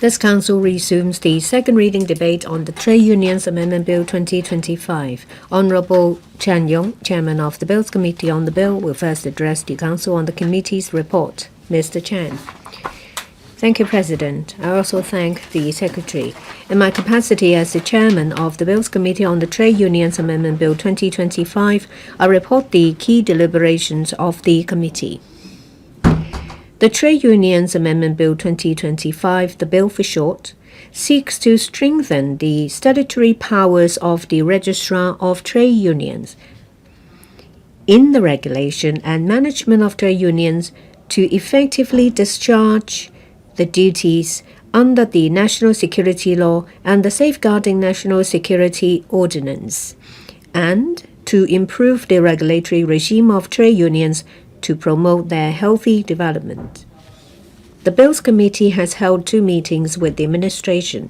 This Council resumes the second reading debate on the Trade Unions Amendment Bill 2025. Honourable Chan Yong, Chairman of the Bills Committee on the Bill, will first address the Council on the committee's report. Mr. Chan. Thank you, President. I also thank the Secretary. In my capacity as the Chairman of the Bills Committee on the Trade Unions Amendment Bill 2025, I report the key deliberations of the committee. The Trade Unions Amendment Bill 2025, the bill for short, seeks to strengthen the statutory powers of the Registrar of Trade Unions in the regulation and management of trade unions to effectively discharge the duties under the National Security Law and the Safeguarding National Security Ordinance, and to improve the regulatory regime of trade unions to promote their healthy development. The Bills Committee has held 2 meetings with the administration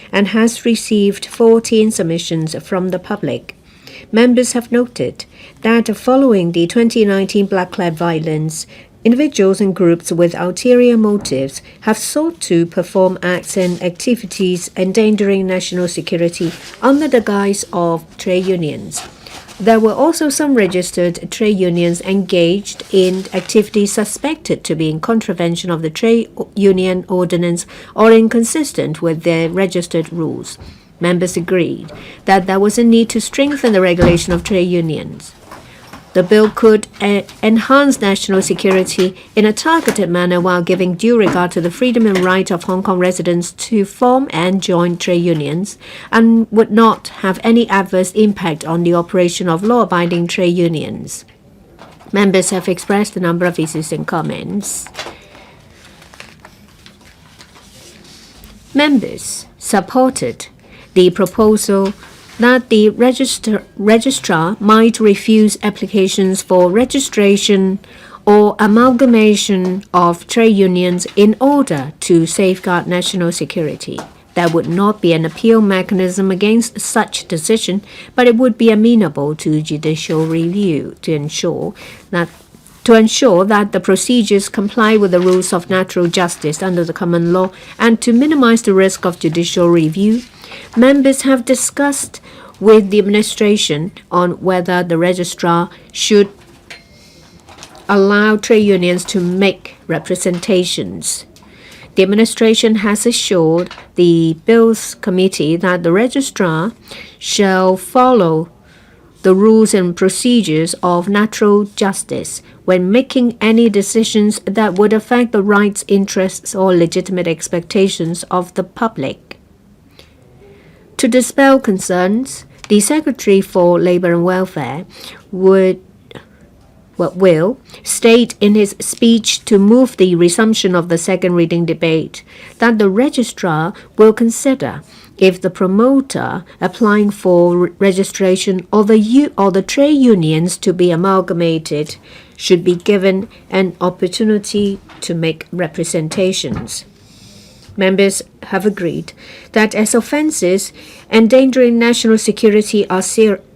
and has received 14 submissions from the public. Members have noted that following the 2019 black-clad violence, individuals and groups with ulterior motives have sought to perform acts and activities endangering national security under the guise of trade unions. There were also some registered trade unions engaged in activities suspected to be in contravention of the Trade Union Ordinance or inconsistent with their registered rules. Members agreed that there was a need to strengthen the regulation of trade unions. The bill could enhance national security in a targeted manner while giving due regard to the freedom and right of Hong Kong residents to form and join trade unions, and would not have any adverse impact on the operation of law-abiding trade unions. Members have expressed a number of issues and comments. Members supported the proposal that the registrar might refuse applications for registration or amalgamation of trade unions in order to safeguard national security. There would not be an appeal mechanism against such decision, but it would be amenable to judicial review to ensure that the procedures comply with the rules of natural justice under the common law and to minimize the risk of judicial review. Members have discussed with the administration on whether the registrar should allow trade unions to make representations. The administration has assured the Bills Committee that the registrar shall follow the rules and procedures of natural justice when making any decisions that would affect the rights, interests, or legitimate expectations of the public. To dispel concerns, the Secretary for Labour and Welfare will state in his speech to move the resumption of the second reading debate that the registrar will consider if the promoter applying for registration or the trade unions to be amalgamated should be given an opportunity to make representations. Members have agreed that as offences endangering national security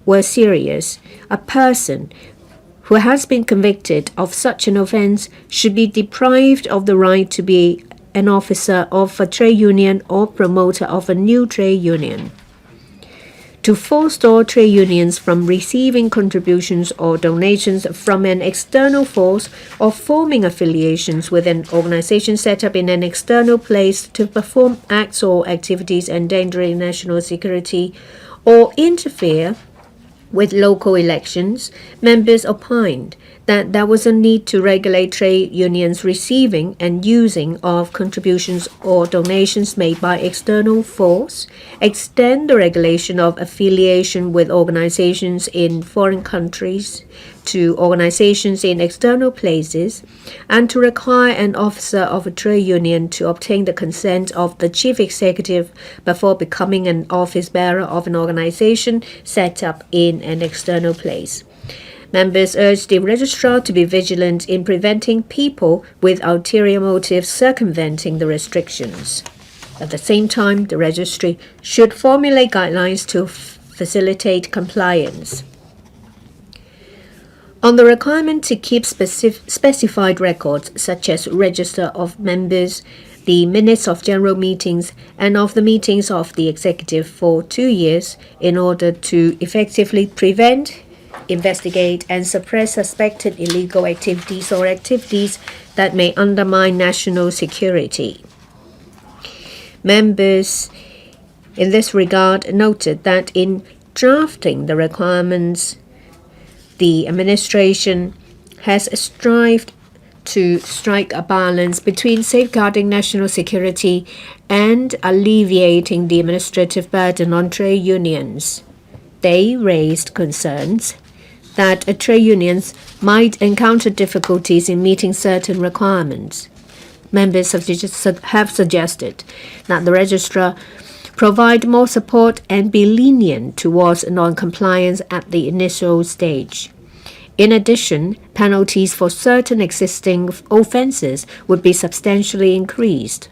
were serious, a person who has been convicted of such an offence should be deprived of the right to be an officer of a trade union or promoter of a new trade union. To forestall trade unions from receiving contributions or donations from an external force or forming affiliations with an organization set up in an external place to perform acts or activities endangering national security or interfere with local elections, members opined that there was a need to regulate trade unions receiving and using of contributions or donations made by external force, extend the regulation of affiliation with organizations in foreign countries to organizations in external places, and to require an officer of a trade union to obtain the consent of the chief executive before becoming an office bearer of an organization set up in an external place. Members urged the registrar to be vigilant in preventing people with ulterior motives circumventing the restrictions. At the same time, the registry should formulate guidelines to facilitate compliance. On the requirement to keep specified records, such as register of members the minutes of general meetings and of the meetings of the executive for 2 years in order to effectively prevent, investigate, and suppress suspected illegal activities or activities that may undermine national security. Members in this regard noted that in drafting the requirements, the administration has strived to strike a balance between safeguarding national security and alleviating the administrative burden on trade unions. They raised concerns that trade unions might encounter difficulties in meeting certain requirements. Members have suggested that the registrar provide more support and be lenient towards non-compliance at the initial stage. In addition, penalties for certain existing offences would be substantially increased.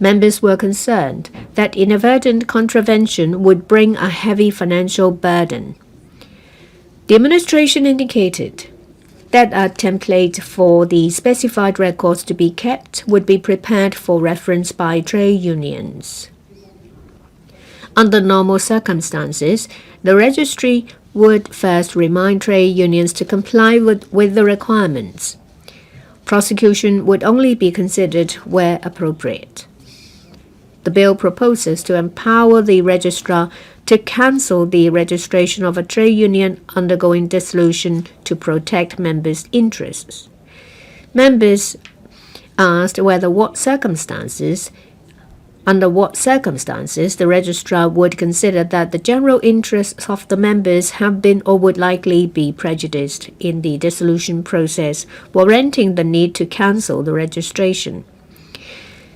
Members were concerned that inadvertent contravention would bring a heavy financial burden. The administration indicated that a template for the specified records to be kept would be prepared for reference by trade unions. Under normal circumstances, the registry would first remind trade unions to comply with the requirements. Prosecution would only be considered where appropriate. The bill proposes to empower the registrar to cancel the registration of a trade union undergoing dissolution to protect members' interests. Members asked under what circumstances the registrar would consider that the general interests of the members have been or would likely be prejudiced in the dissolution process, warranting the need to cancel the registration.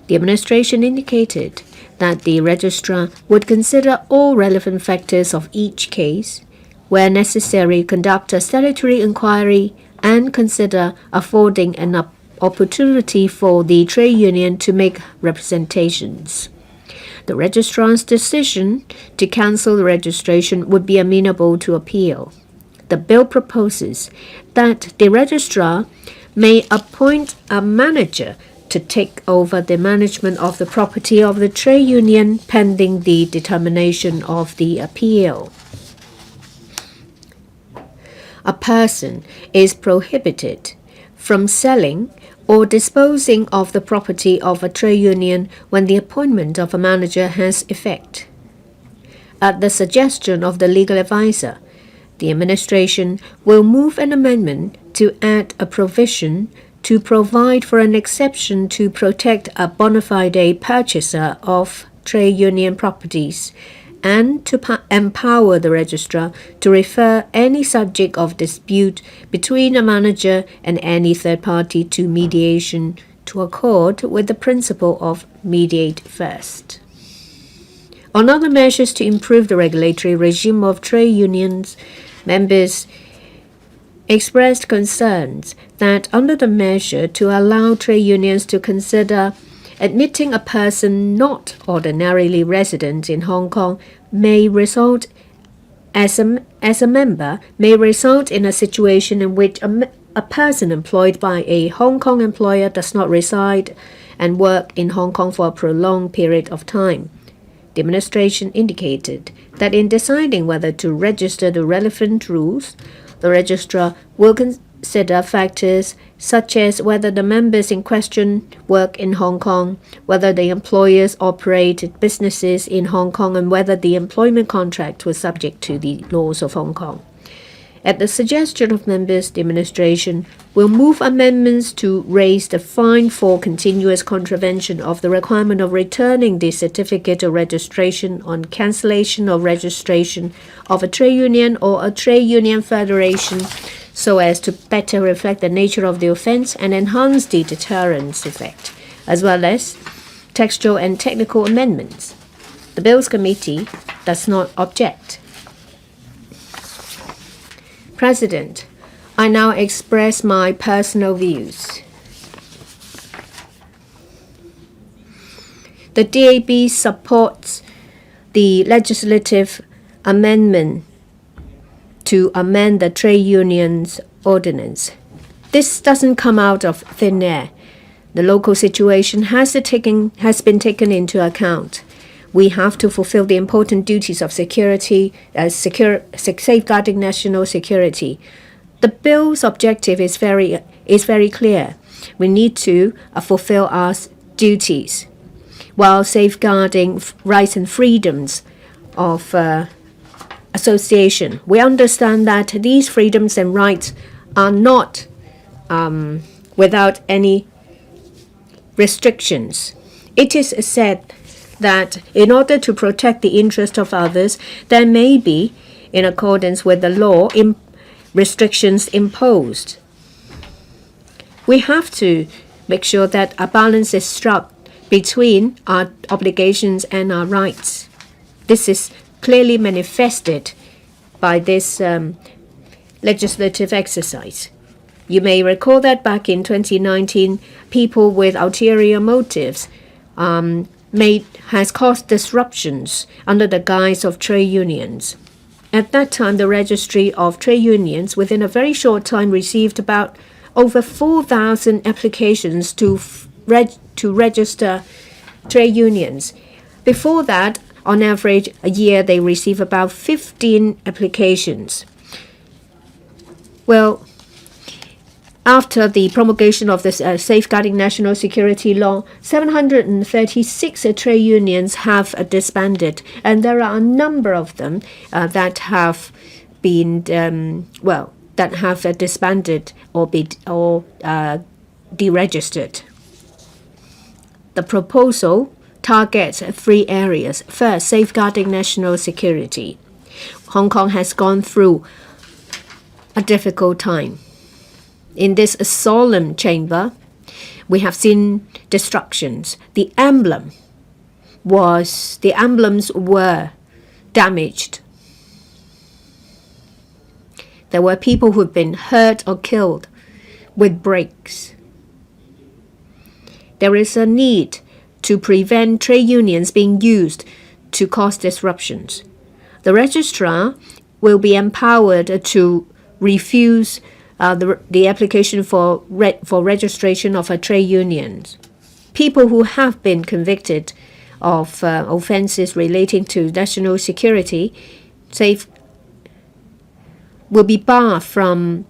The administration indicated that the registrar would consider all relevant factors of each case, where necessary, conduct a statutory inquiry, and consider affording an opportunity for the trade union to make representations. The registrar's decision to cancel the registration would be amenable to appeal. The bill proposes that the registrar may appoint a manager to take over the management of the property of the trade union pending the determination of the appeal. A person is prohibited from selling or disposing of the property of a trade union when the appointment of a manager has effect. At the suggestion of the legal advisor, the administration will move an amendment to add a provision to provide for an exception to protect a bona fide purchaser of trade union properties and to empower the registrar to refer any subject of dispute between a manager and any third party to mediation to accord with the principle of mediate first. On other measures to improve the regulatory regime of trade unions, members expressed concerns that under the measure to allow trade unions to consider admitting a person not ordinarily resident in Hong Kong may result as a member may result in a situation in which a person employed by a Hong Kong employer does not reside and work in Hong Kong for a prolonged period of time. The administration indicated that in deciding whether to register the relevant rules, the registrar will consider factors such as whether the members in question work in Hong Kong, whether the employers operated businesses in Hong Kong, and whether the employment contract was subject to the laws of Hong Kong. At the suggestion of members, the administration will move amendments to raise the fine for continuous contravention of the requirement of returning the certificate of registration on cancellation of registration of a trade union or a trade union federation, so as to better reflect the nature of the offense and enhance the deterrence effect, as well as textual and technical amendments. The Bills Committee does not object. President, I now express my personal views. The DAB supports the legislative amendment to amend the trade unions ordinance. This doesn't come out of thin air. The local situation has been taken into account. We have to fulfill the important duties of safeguarding national security. The bill's objective is very clear. We need to fulfill our duties while safeguarding rights and freedoms of association. We understand that these freedoms and rights are not without any restrictions. It is said that in order to protect the interest of others, there may be, in accordance with the law, restrictions imposed. We have to make sure that a balance is struck between our obligations and our rights. This is clearly manifested by this legislative exercise. You may recall that back in 2019, people with ulterior motives has caused disruptions under the guise of trade unions. At that time, the Registry of Trade Unions, within a very short time, received about over 4,000 applications to register trade unions. Before that, on average, a year they receive about 15 applications. Well, after the promulgation of the Safeguarding National Security Law, 736 trade unions have disbanded, and there are a number of them that have been disbanded or deregistered. The proposal targets 3 areas. First, safeguarding national security. Hong Kong has gone through a difficult time. In this solemn chamber, we have seen destructions. The emblems were damaged. There were people who had been hurt or killed with bricks. There is a need to prevent trade unions being used to cause disruptions. The registrar will be empowered to refuse the application for registration of a trade union. People who have been convicted of offenses relating to national security will be barred from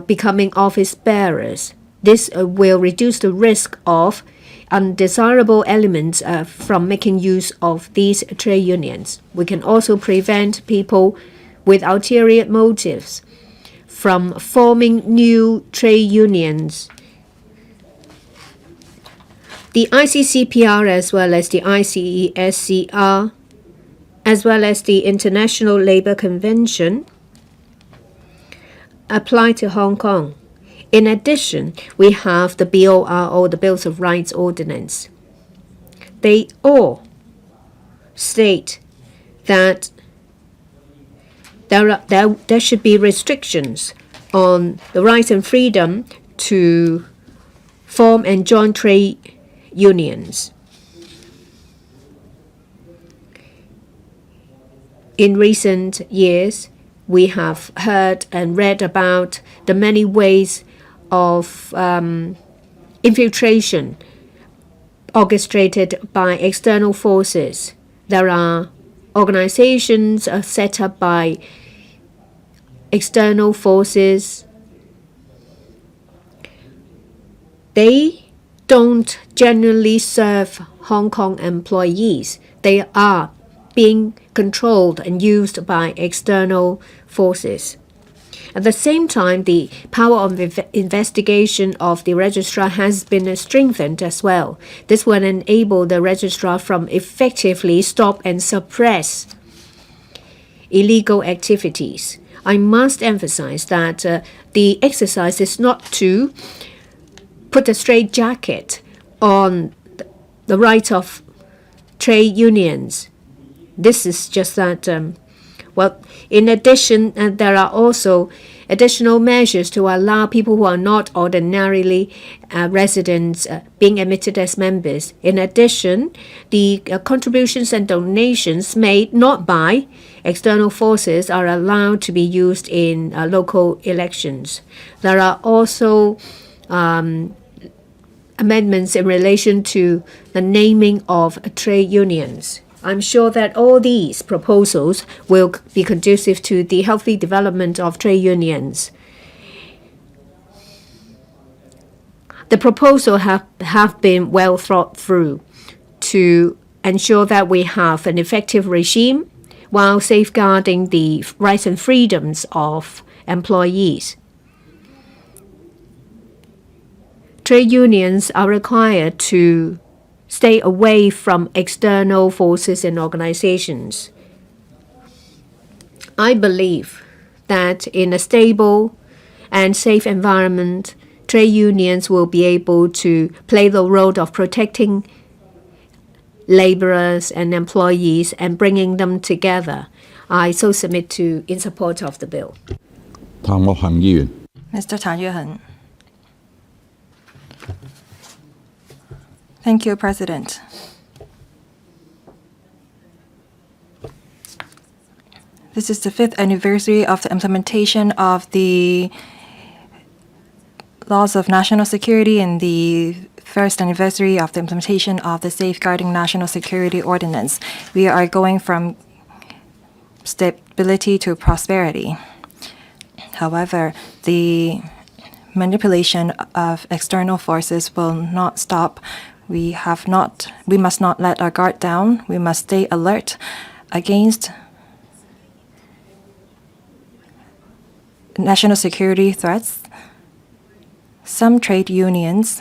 becoming office bearers. This will reduce the risk of undesirable elements from making use of these trade unions. We can also prevent people with ulterior motives from forming new trade unions. The ICCPR as well as the ICESCR as well as the International Labour Convention apply to Hong Kong. In addition, we have the BORO, the Bills of Rights Ordinance. They all state that there should be restrictions on the right and freedom to form and join trade unions. In recent years, we have heard and read about the many ways of infiltration orchestrated by external forces. There are organizations set up by external forces. They don't generally serve Hong Kong employees. They are being controlled and used by external forces. At the same time, the power of investigation of the registrar has been strengthened as well. This will enable the registrar from effectively stop and suppress illegal activities. I must emphasize that the exercise is not to put a straitjacket on the right of trade unions. This is just that, in addition, there are also additional measures to allow people who are not ordinarily residents being admitted as members. In addition, the contributions and donations made not by external forces are allowed to be used in local elections. There are also amendments in relation to the naming of trade unions. I'm sure that all these proposals will be conducive to the healthy development of trade unions. The proposals have been well thought through to ensure that we have an effective regime while safeguarding the rights and freedoms of employees. Trade unions are required to stay away from external forces and organizations. I believe that in a stable and safe environment, trade unions will be able to play the role of protecting laborers and employees and bringing them together. I so submit to in support of the bill. Mr. Tan Yueheng. Thank you, President. This is the 5th anniversary of the implementation of the laws of national security and the first anniversary of the implementation of the Safeguarding National Security Ordinance. We are going from stability to prosperity. However, the manipulation of external forces will not stop. We must not let our guard down. We must stay alert against national security threats. Some trade unions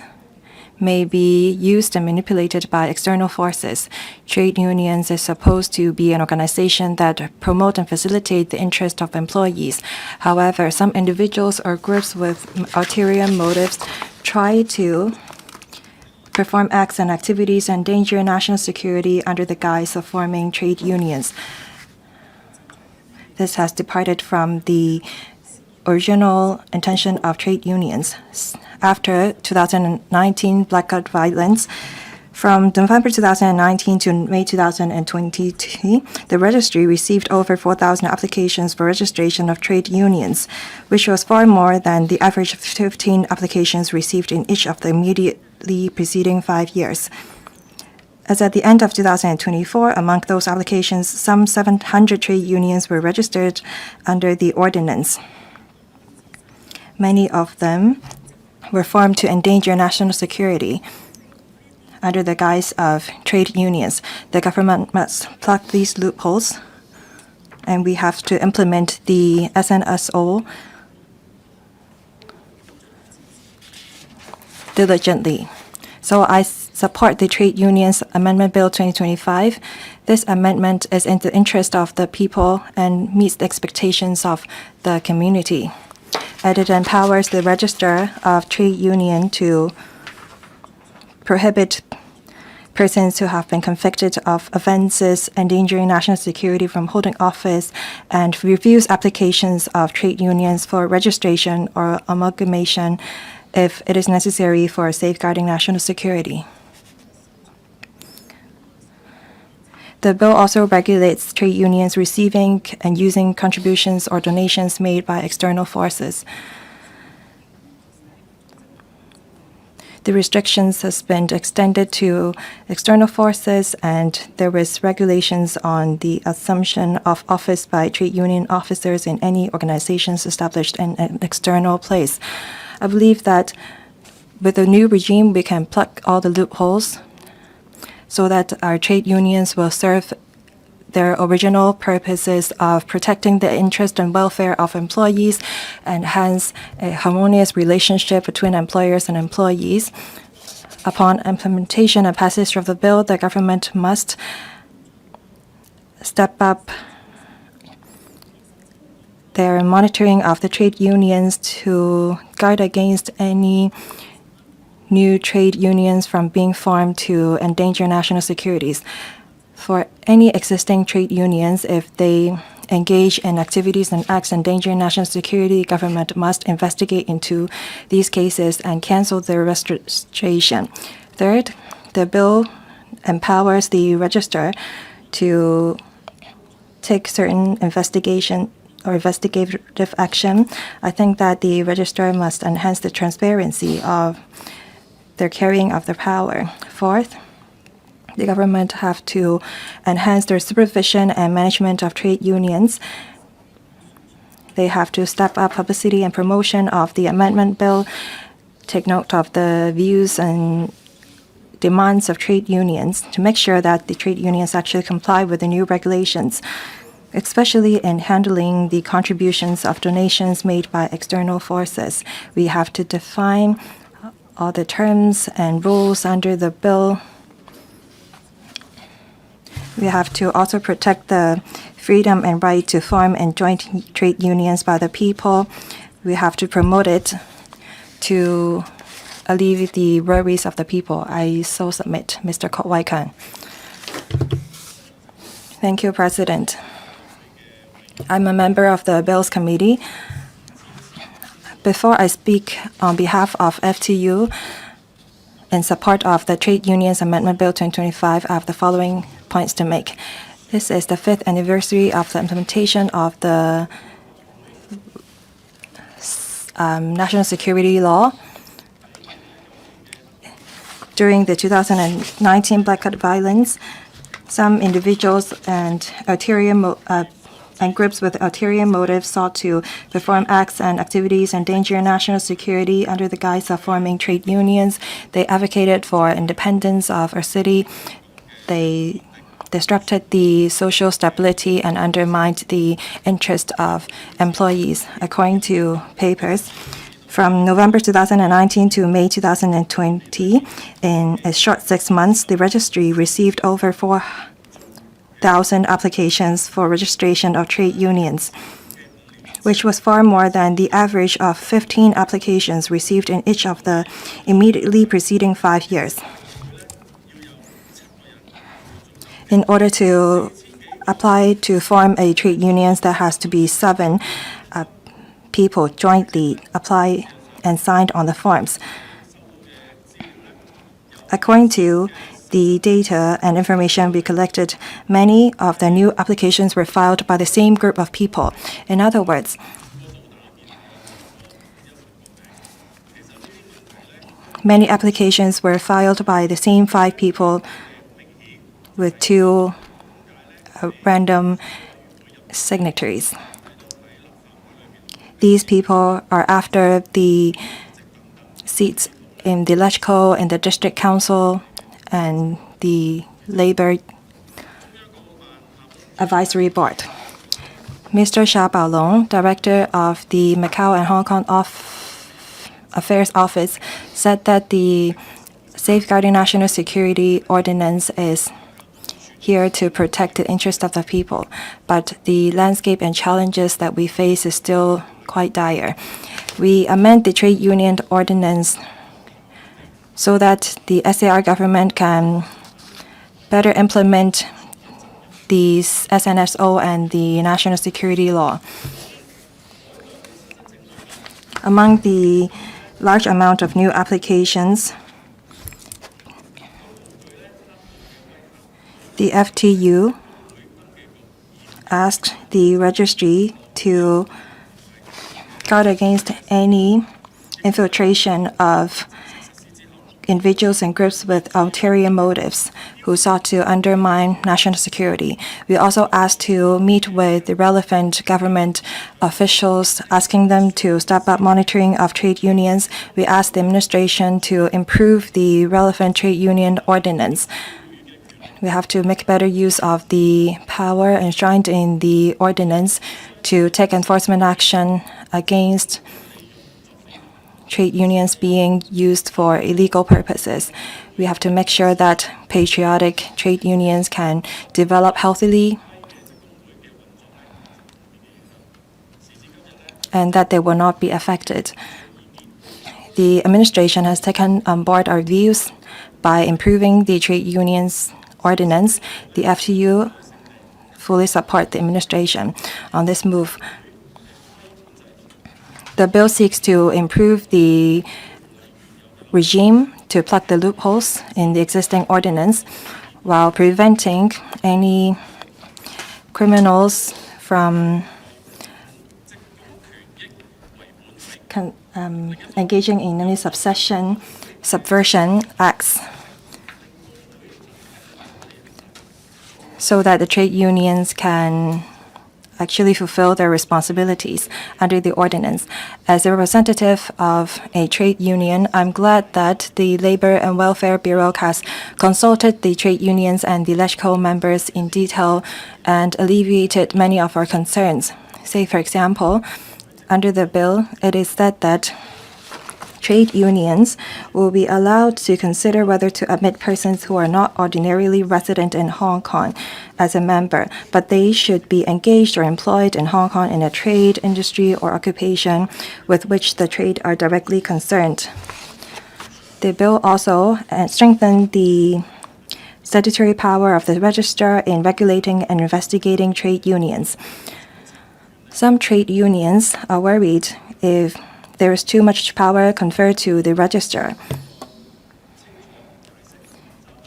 may be used and manipulated by external forces. Trade unions is supposed to be an organization that promote and facilitate the interest of employees. However, some individuals or groups with ulterior motives try to perform acts and activities and endanger national security under the guise of forming trade unions. This has departed from the original intention of trade unions. After 2019 blackout violence, from November 2019 to May 2022, the registry received over 4,000 applications for registration of trade unions, which was far more than the average of 15 applications received in each of the immediately preceding 5 years. As at the end of 2024, among those applications, some 700 trade unions were registered under the ordinance. Many of them were formed to endanger national security under the guise of trade unions. The government must plug these loopholes, and we have to implement the SNSO diligently. So I support the Trade Unions Amendment Bill 2025. This amendment is in the interest of the people and meets the expectations of the community. And it empowers the Register of Trade Union to prohibit persons who have been convicted of offenses endangering national security from holding office and reviews applications of trade unions for registration or amalgamation if it is necessary for safeguarding national security. The bill also regulates trade unions receiving and using contributions or donations made by external forces. The restrictions has been extended to external forces, and there was regulations on the assumption of office by trade union officers in any organizations established in an external place. I believe that with the new regime, we can plug all the loopholes so that our trade unions will serve their original purposes of protecting the interest and welfare of employees and hence a harmonious relationship between employers and employees. Upon implementation and passage of the bill, the government must step up their monitoring of the trade unions to guard against any new trade unions from being formed to endanger national securities. For any existing trade unions, if they engage in activities and acts endangering national security, government must investigate into these cases and cancel their registration. Third, the bill empowers the register to take certain investigation or investigative action. I think that the register must enhance the transparency of their carrying of the power. Fourth, the government have to enhance their supervision and management of trade unions. They have to step up publicity and promotion of the amendment bill, take note of the views and demands of trade unions to make sure that the trade unions actually comply with the new regulations, especially in handling the contributions of donations made by external forces. We have to define all the terms and rules under the bill. We have to also protect the freedom and right to form and join trade unions by the people. We have to promote it to alleviate the worries of the people. I so submit, Mr. Wai-kan. Thank you, President. I'm a member of the Bills Committee. Before I speak on behalf of FTU in support of the Trade Unions Amendment Bill 2025, I have the following points to make. This is the 5th anniversary of the implementation of the national security law. During the 2019 blackout violence, some individuals and groups with ulterior motives sought to perform acts and activities endanger national security under the guise of forming trade unions. They advocated for independence of our city. They disrupted the social stability and undermined the interest of employees. According to papers, from November 2019 to May 2020, in a short 6 months, the registry received over 4,000 applications for registration of trade unions, which was far more than the average of 15 applications received in each of the immediately preceding 5 years. In order to apply to form a trade union, there has to be 7 people jointly apply and signed on the forms. According to the data and information we collected, many of the new applications were filed by the same group of people. In other words, many applications were filed by the same 5 people with 2 random signatories. These people are after the seats in the LegCo and the District Council and the Labor Advisory Board. Mr. Xia Baolong, Director of the Macau and Hong Kong Affairs Office, said that the Safeguarding National Security Ordinance is here to protect the interest of the people, but the landscape and challenges that we face is still quite dire. We amend the trade union ordinance so that the SAR government can better implement these SNSO and the national security law. Among the large amount of new applications, the FTU asked the registry to guard against any infiltration of individuals and groups with ulterior motives who sought to undermine national security. We also asked to meet with the relevant government officials, asking them to step up monitoring of trade unions. We asked the administration to improve the relevant trade union ordinance. We have to make better use of the power enshrined in the ordinance to take enforcement action against trade unions being used for illegal purposes. We have to make sure that patriotic trade unions can develop healthily and that they will not be affected. The administration has taken on board our views by improving the trade unions ordinance. The FTU fully support the administration on this move. The bill seeks to improve the regime to plug the loopholes in the existing ordinance while preventing any criminals from engaging in any subsection subversion acts so that the trade unions can actually fulfill their responsibilities under the ordinance. As a representative of a trade union, I'm glad that the Labor and Welfare Bureau has consulted the trade unions and the LegCo members in detail and alleviated many of our concerns. Say, for example, under the bill, it is said that trade unions will be allowed to consider whether to admit persons who are not ordinarily resident in Hong Kong as a member, but they should be engaged or employed in Hong Kong in a trade, industry, or occupation with which the trade are directly concerned. The bill also strengthened the statutory power of the registrar in regulating and investigating trade unions. Some trade unions are worried if there is too much power conferred to the registrar.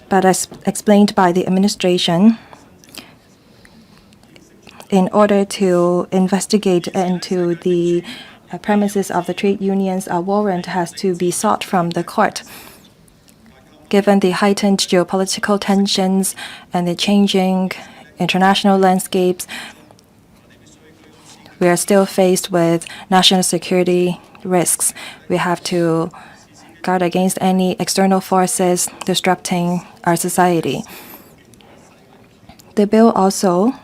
But as explained by the administration, in order to investigate into the premises of the trade unions, a warrant has to be sought from the court. Given the heightened geopolitical tensions and the changing international landscapes, we are still faced with national security risks. We have to guard against any external forces disrupting our society. The bill also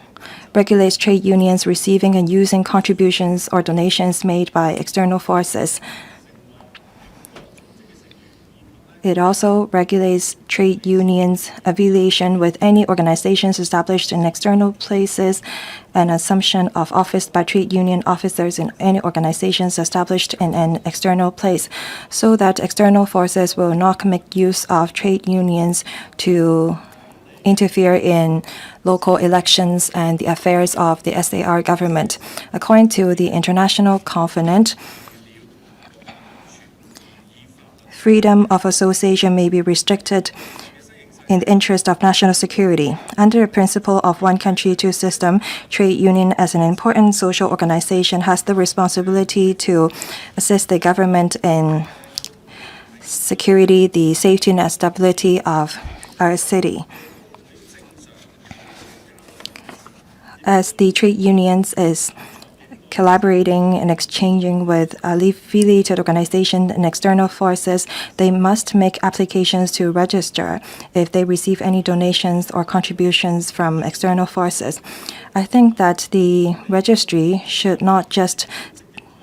regulates trade unions receiving and using contributions or donations made by external forces. It also regulates trade unions' affiliation with any organizations established in external places and assumption of office by trade union officers in any organizations established in an external place, so that external forces will not make use of trade unions to interfere in local elections and the affairs of the SAR government. According to the International Covenant, freedom of association may be restricted in the interest of national security. Under the principle of one country, two system, trade union as an important social organization has the responsibility to assist the government in security, the safety and stability of our city. As the trade unions is collaborating and exchanging with affiliated organizations and external forces, they must make applications to register if they receive any donations or contributions from external forces. I think that the registry should not just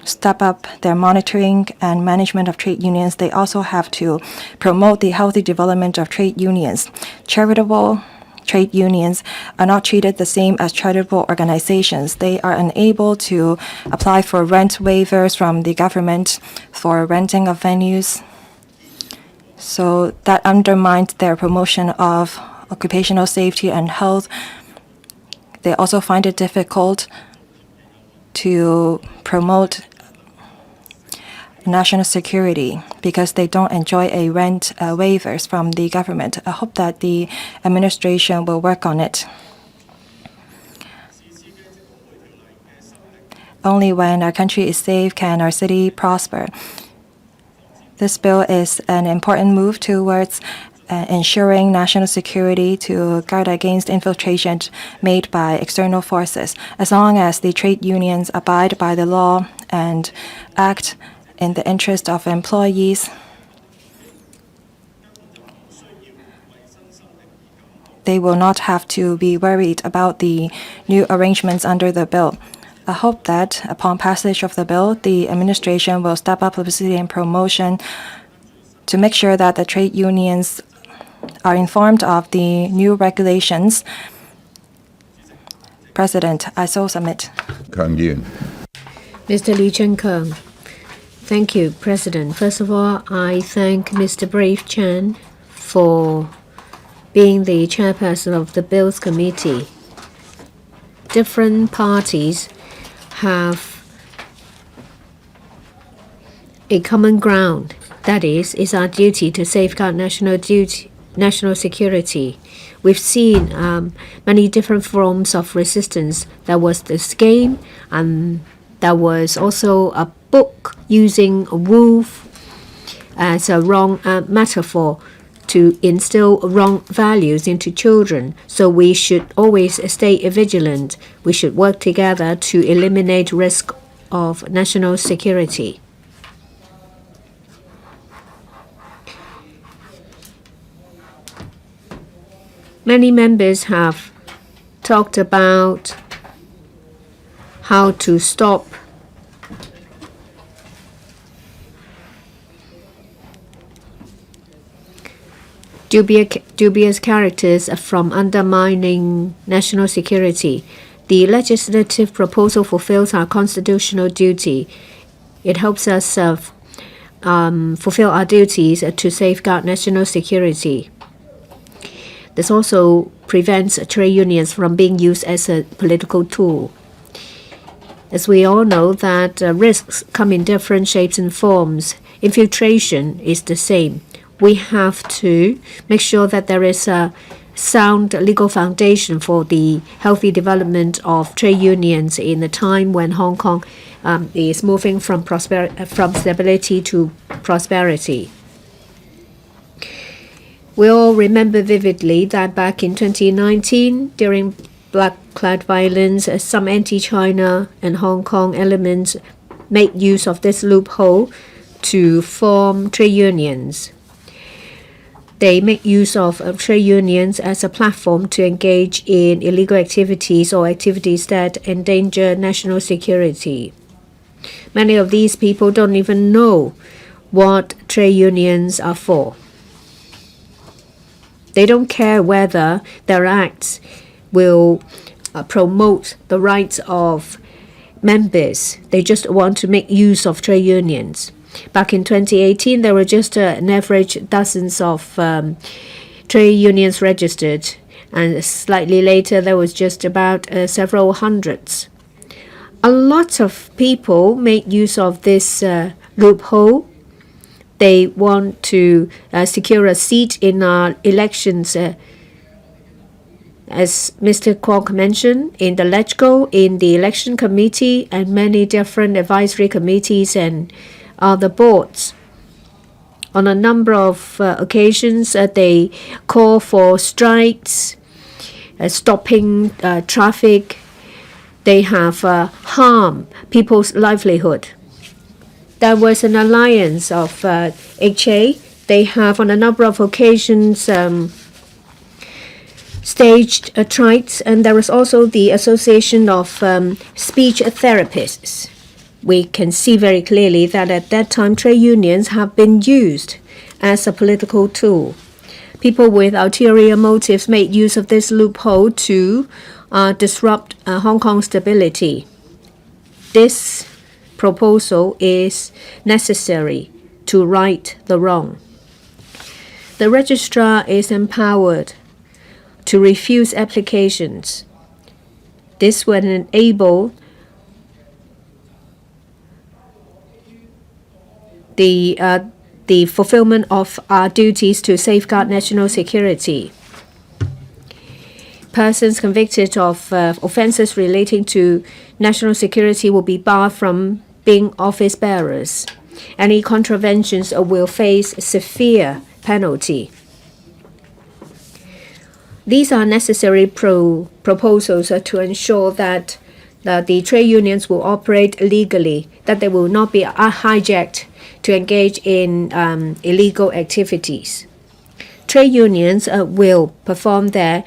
step up their monitoring and management of trade unions. They also have to promote the healthy development of trade unions. Charitable trade unions are not treated the same as charitable organizations. They are unable to apply for rent waivers from the government for renting of venues. So that undermines their promotion of occupational safety and health. They also find it difficult to promote national security because they don't enjoy a rent waivers from the government. I hope that the administration will work on it. Only when our country is safe can our city prosper. This bill is an important move towards ensuring national security to guard against infiltration made by external forces. As long as the trade unions abide by the law and act in the interest of employees, they will not have to be worried about the new arrangements under the bill. I hope that upon passage of the bill, the administration will step up publicity and promotion to make sure that the trade unions are informed of the new regulations. President, I so submit. Kang Yun. Mr. Lee Chun-kung. Thank you, President. First of all, I thank Mr. Brave Chan for being the chairperson of the Bills Committee. Different parties have a common ground. That is, it's our duty to safeguard national security. We've seen many different forms of resistance. There was the scheme, and there was also a book using a wolf as a wrong metaphor to instill wrong values into children. So we should always stay vigilant. We should work together to eliminate risk of national security. Many members have talked about how to stop dubious characters from undermining national security. The legislative proposal fulfills our constitutional duty. It helps us fulfill our duties to safeguard national security. This also prevents trade unions from being used as a political tool. As we all know that risks come in different shapes and forms. Infiltration is the same. We have to make sure that there is a sound legal foundation for the healthy development of trade unions in a time when Hong Kong is moving from stability to prosperity. We all remember vividly that back in 2019, during Black Cloud violence, some anti-China and Hong Kong elements made use of this loophole to form trade unions. They make use of trade unions as a platform to engage in illegal activities or activities that endanger national security. Many of these people don't even know what trade unions are for. They don't care whether their acts will promote the rights of members. They just want to make use of trade unions. Back in 2018, there were just an average dozens of trade unions registered, and slightly later there was just about several hundreds. A lot of people make use of this loophole. They want to secure a seat in our elections, as Mr. Kwok mentioned, in the LegCo, in the election committee, and many different advisory committees and other boards. On a number of occasions, they call for strikes, stopping traffic. They have harmed people's livelihood. There was an alliance of HA. They have on a number of occasions staged strikes, and there is also the Association of Speech Therapists. We can see very clearly that at that time trade unions have been used as a political tool. People with ulterior motives made use of this loophole to disrupt Hong Kong's stability. This proposal is necessary to right the wrong. The registrar is empowered to refuse applications. This will enable the fulfillment of our duties to safeguard national security. Persons convicted of offenses relating to national security will be barred from being office bearers. Any contraventions will face severe penalty. These are necessary proposals to ensure that the trade unions will operate legally, that they will not be hijacked to engage in illegal activities. Trade unions will perform their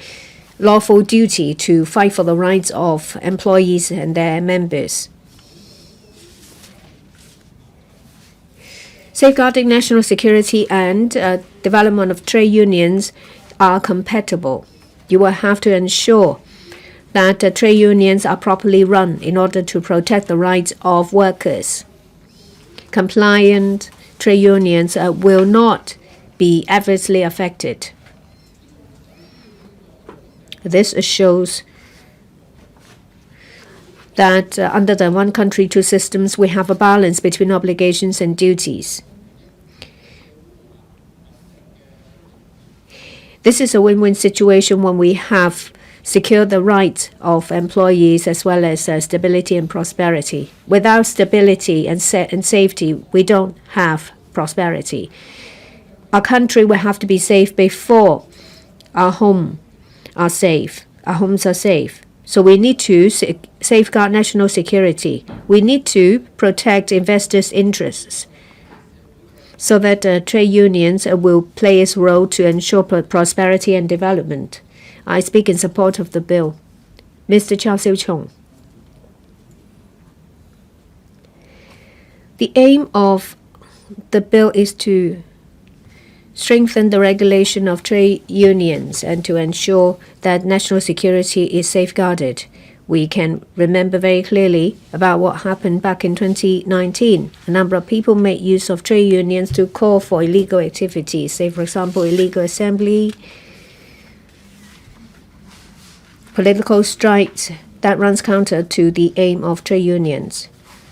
lawful duty to fight for the rights of employees and their members. Safeguarding national security and development of trade unions are compatible. You will have to ensure that trade unions are properly run in order to protect the rights of workers. Compliant trade unions will not be adversely affected. This shows that under the one country, two systems, we have a balance between obligations and duties. This is a win-win situation when we have secured the rights of employees as well as stability and prosperity. Without stability and safety, we don't have prosperity. Our country will have to be safe before our homes are safe. So we need to safeguard national security. We need to protect investors' interests so that trade unions will play its role to ensure prosperity and development. I speak in support of the bill. Mr. Chow Siu-chung. The aim of the bill is to strengthen the regulation of trade unions and to ensure that national security is safeguarded. We can remember very clearly about what happened back in 2019. A number of people made use of trade unions to call for illegal activities, say, for example, illegal assembly, political strikes that runs counter to the aim of trade unions.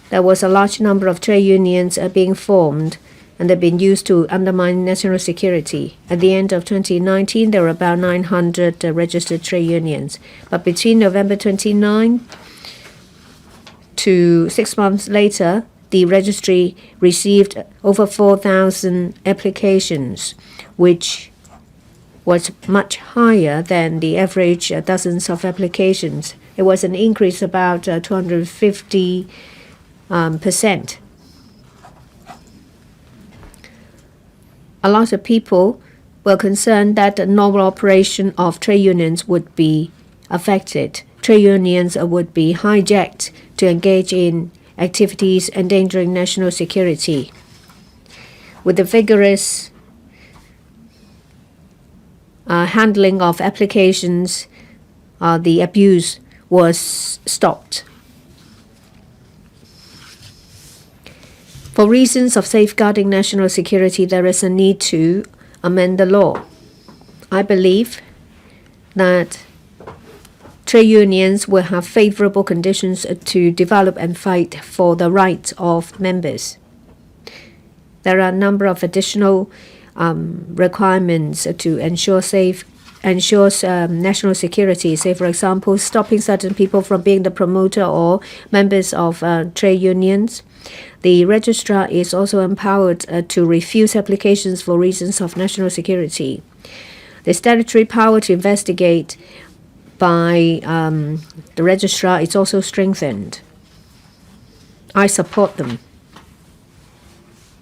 There was a large number of trade unions being formed, and they've been used to undermine national security. At the end of 2019, there were about 900 registered trade unions. But between November 29 to 6 months later, the registry received over 4,000 applications, which was much higher than the average dozens of applications. It was an increase about 250%. A lot of people were concerned that the normal operation of trade unions would be affected. Trade unions would be hijacked to engage in activities endangering national security. With the vigorous handling of applications, the abuse was stopped. For reasons of safeguarding national security, there is a need to amend the law. I believe that trade unions will have favorable conditions to develop and fight for the rights of members. There are a number of additional requirements to ensure national security. Say, for example, stopping certain people from being the promoter or members of trade unions. The registrar is also empowered to refuse applications for reasons of national security. The statutory power to investigate by the registrar is also strengthened. I support them.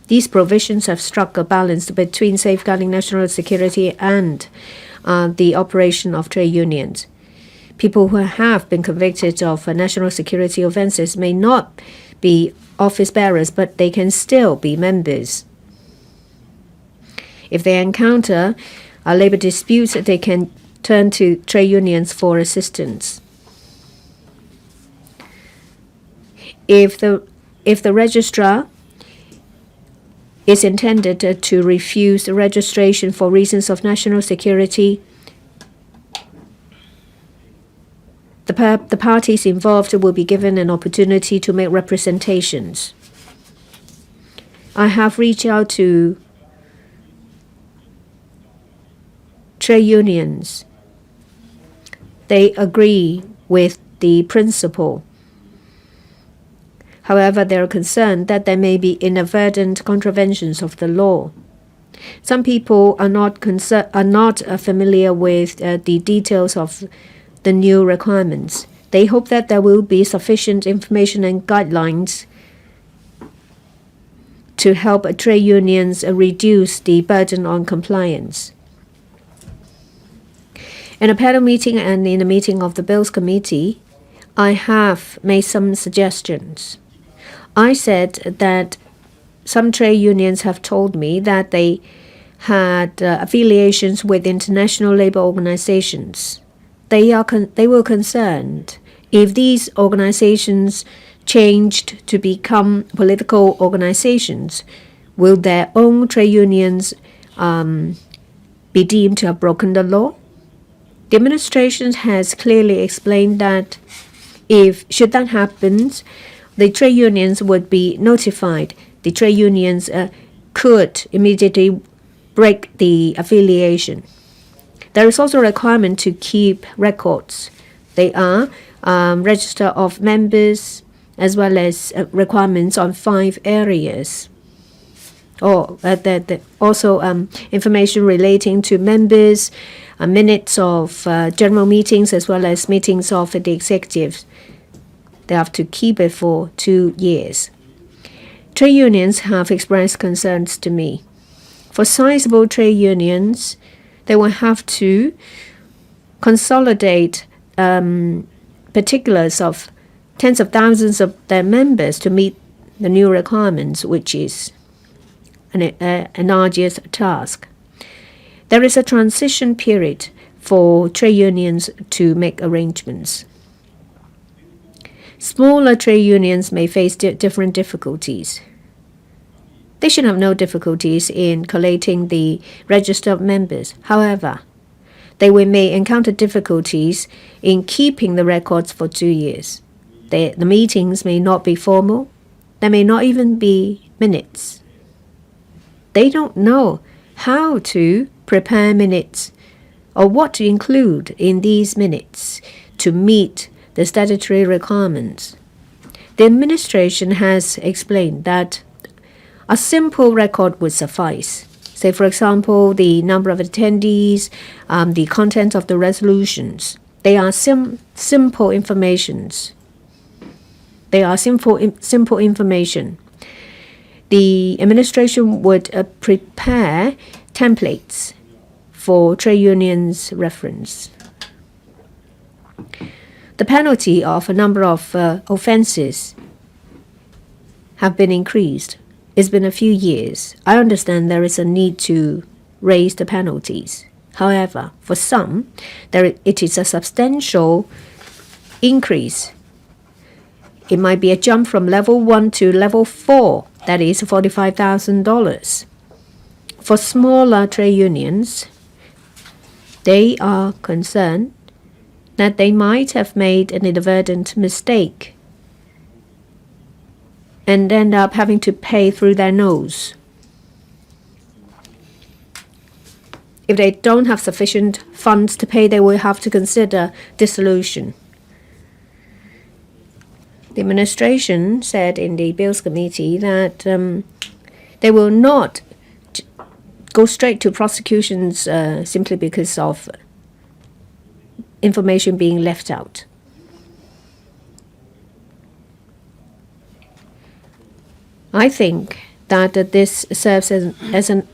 These provisions have struck a balance between safeguarding national security and the operation of trade unions. People who have been convicted of national security offenses may not be office bearers, but they can still be members. If they encounter labor disputes, they can turn to trade unions for assistance. If the registrar is intended to refuse the registration for reasons of national security, the parties involved will be given an opportunity to make representations. I have reached out to trade unions. They agree with the principle. However, they are concerned that there may be inadvertent contraventions of the law. Some people are not familiar with the details of the new requirements. They hope that there will be sufficient information and guidelines to help trade unions reduce the burden on compliance. In a panel meeting and in a meeting of the Bills Committee, I have made some suggestions. I said that some trade unions have told me that they had affiliations with international labor organizations. They were concerned if these organizations changed to become political organizations, will their own trade unions be deemed to have broken the law? The administration has clearly explained that should that happen, the trade unions would be notified. The trade unions could immediately break the affiliation. There is also a requirement to keep records. They are register of members as well as requirements on 5 areas. Also information relating to members, minutes of general meetings as well as meetings of the executives. They have to keep it for 2 years. Trade unions have expressed concerns to me. For sizable trade unions, they will have to consolidate particulars of tens of thousands of their members to meet the new requirements, which is an arduous task. There is a transition period for trade unions to make arrangements. Smaller trade unions may face different difficulties. They should have no difficulties in collating the register of members. However, they may encounter difficulties in keeping the records for 2 years. The meetings may not be formal. There may not even be minutes. They don't know how to prepare minutes or what to include in these minutes to meet the statutory requirements. The administration has explained that a simple record would suffice. Say, for example, the number of attendees, the content of the resolutions. They are simple informations. They are simple information. The administration would prepare templates for trade unions' reference. The penalty of a number of offenses have been increased. It's been a few years. I understand there is a need to raise the penalties. However, for some, it is a substantial increase. It might be a jump from level 1 to level 4, that is $45,000. For smaller trade unions, they are concerned that they might have made an inadvertent mistake and end up having to pay through their nose. If they don't have sufficient funds to pay, they will have to consider dissolution. The administration said in the Bills Committee that they will not go straight to prosecutions simply because of information being left out. I think that this serves as an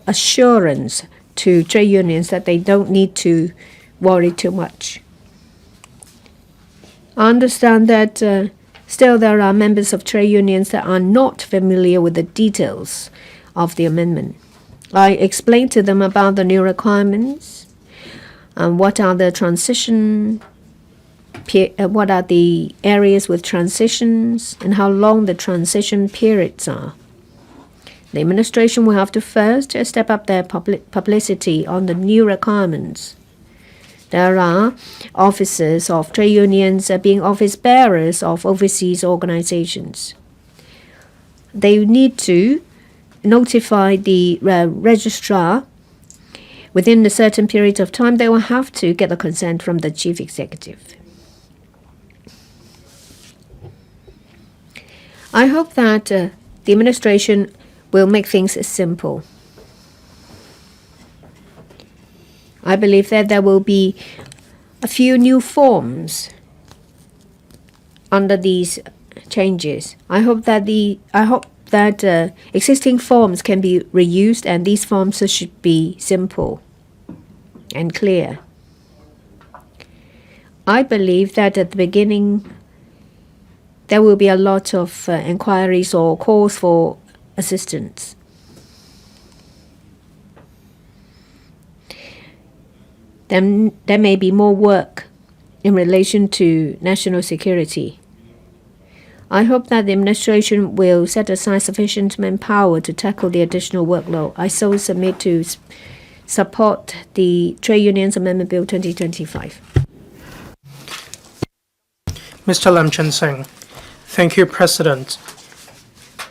assurance to trade unions that they don't need to worry too much. I understand that still there are members of trade unions that are not familiar with the details of the amendment. I explained to them about the new requirements and what are the what are the areas with transitions and how long the transition periods are. The administration will have to first step up their publicity on the new requirements. There are officers of trade unions being office bearers of overseas organizations. They need to notify the registrar within a certain period of time. They will have to get the consent from the chief executive. I hope that the administration will make things simple. I believe that there will be a few new forms under these changes. I hope that existing forms can be reused, and these forms should be simple and clear. I believe that at the beginning there will be a lot of inquiries or calls for assistance. Then there may be more work in relation to national security. I hope that the administration will set aside sufficient manpower to tackle the additional workload. I so submit to support the Trade Unions Amendment Bill 2025. Mr. Lam Chen Sing. Thank you, President.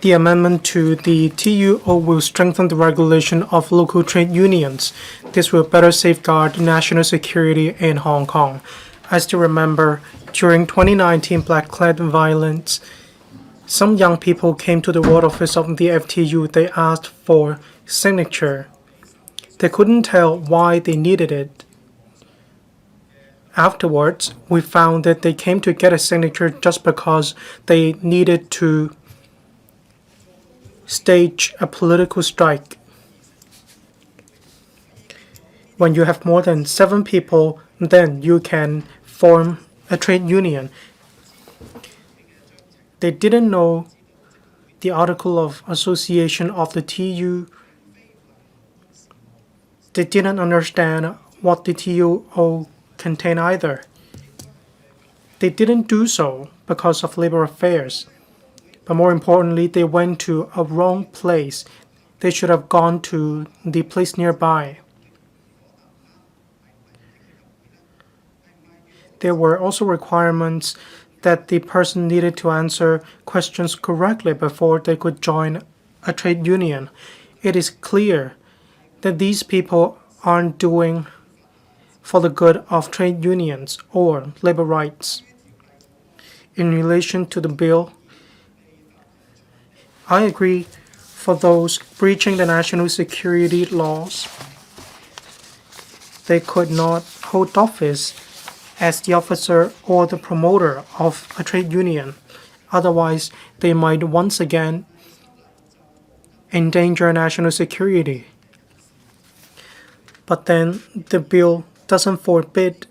The amendment to the TUO will strengthen the regulation of local trade unions. This will better safeguard national security in Hong Kong. I still remember during 2019 black-clad violence Some young people came to the ward office of the FTU. They asked for signature. They couldn't tell why they needed it. Afterwards, we found that they came to get a signature just because they needed to stage a political strike. When you have more than 7 people, then you can form a trade union. They didn't know the article of association of the TU. They didn't understand what the TUO contained either. They didn't do so because of labor affairs. But more importantly, they went to a wrong place. They should have gone to the place nearby. There were also requirements that the person needed to answer questions correctly before they could join a trade union. It is clear that these people aren't doing for the good of trade unions or labor rights. In relation to the bill, I agree for those breaching the national security laws. They could not hold office as the officer or the promoter of a trade union. Otherwise, they might once again endanger national security. But then the bill doesn't forbid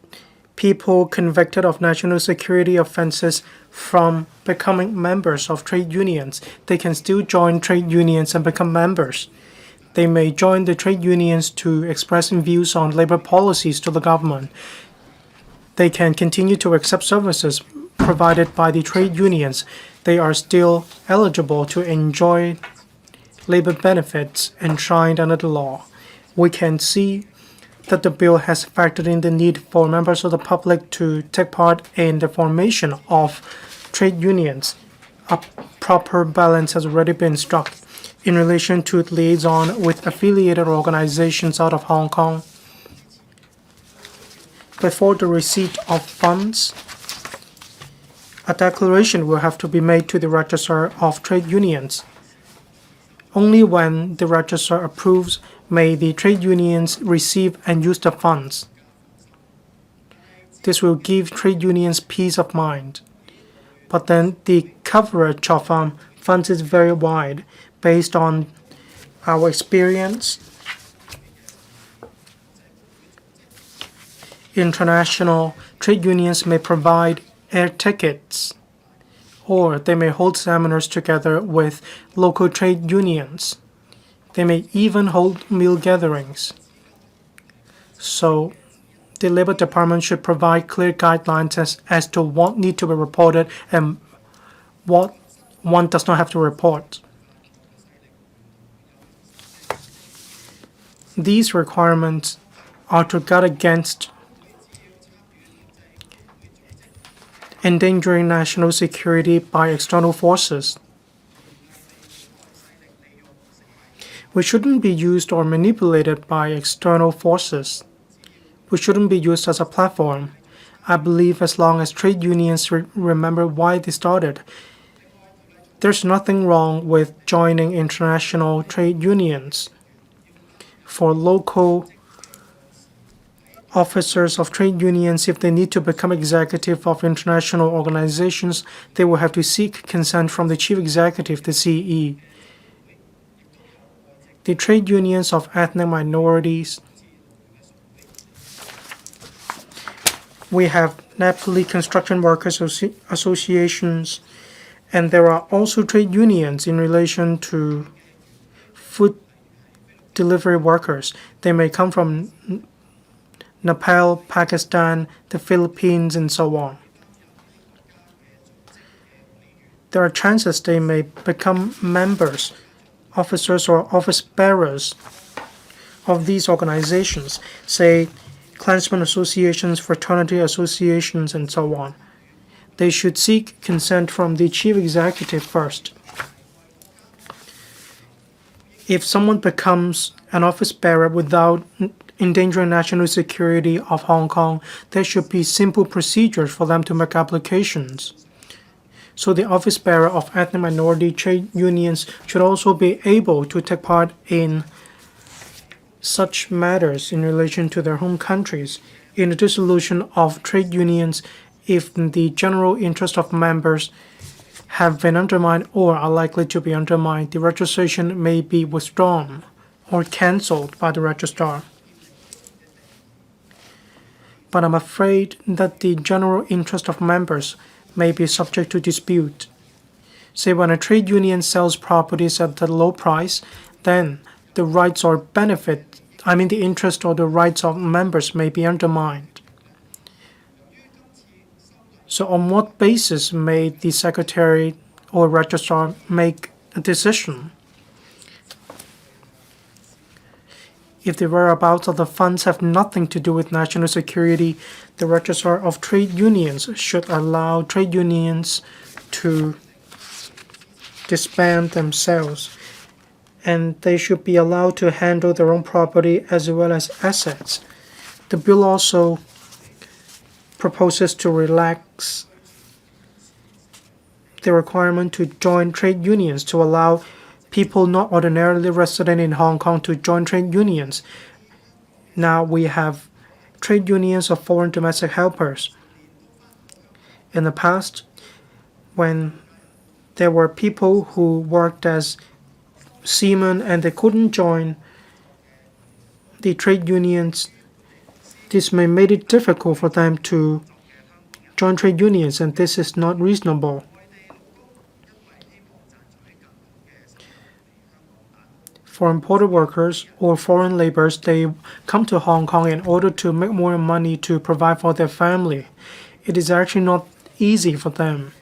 people convicted of national security offenses from becoming members of trade unions. They can still join trade unions and become members. They may join the trade unions to express views on labor policies to the government. They can continue to accept services provided by the trade unions. They are still eligible to enjoy labor benefits enshrined under the law. We can see that the bill has factored in the need for members of the public to take part in the formation of trade unions. A proper balance has already been struck in relation to the liaison with affiliated organizations out of Hong Kong. Before the receipt of funds, a declaration will have to be made to the Registrar of Trade Unions. Only when the Registrar approves may the trade unions receive and use the funds. This will give trade unions peace of mind. But then the coverage of funds is very wide based on our experience. International trade unions may provide air tickets, or they may hold seminars together with local trade unions. They may even hold meal gatherings. So the Labor Department should provide clear guidelines as to what needs to be reported and what one does not have to report. These requirements are to guard against endangering national security by external forces. We shouldn't be used or manipulated by external forces. We shouldn't be used as a platform. I believe as long as trade unions remember why they started, there's nothing wrong with joining international trade unions. For local officers of trade unions, if they need to become executive of international organizations, they will have to seek consent from the chief executive, the CE. The trade unions of ethnic minorities. We have Nepali construction workers associations, and there are also trade unions in relation to food delivery workers. They may come from Nepal, Pakistan, the Philippines, and so on. There are chances they may become members, officers, or office bearers of these organizations, say clansmen associations, fraternity associations, and so on. They should seek consent from the chief executive first. If someone becomes an office bearer without endangering national security of Hong Kong, there should be simple procedures for them to make applications. So the office bearer of ethnic minority trade unions should also be able to take part in such matters in relation to their home countries. In the dissolution of trade unions, if the general interest of members have been undermined or are likely to be undermined, the registration may be withdrawn or cancelled by the registrar. But I'm afraid that the general interest of members may be subject to dispute. Say when a trade union sells properties at a low price, then the rights or the interest or the rights of members may be undermined. So on what basis may the secretary or registrar make a decision? If the whereabouts of the funds have nothing to do with national security, the registrar of trade unions should allow trade unions to disband themselves, and they should be allowed to handle their own property as well as assets. The bill also proposes to relax the requirement to join trade unions to allow people not ordinarily resident in Hong Kong to join trade unions. Now we have trade unions of foreign domestic helpers. In the past, when there were people who worked as seamen and they couldn't join the trade unions, this may make it difficult for them to join trade unions, and this is not reasonable. For imported workers or foreign laborers, they come to Hong Kong in order to make more money to provide for their family. It is actually not easy for them.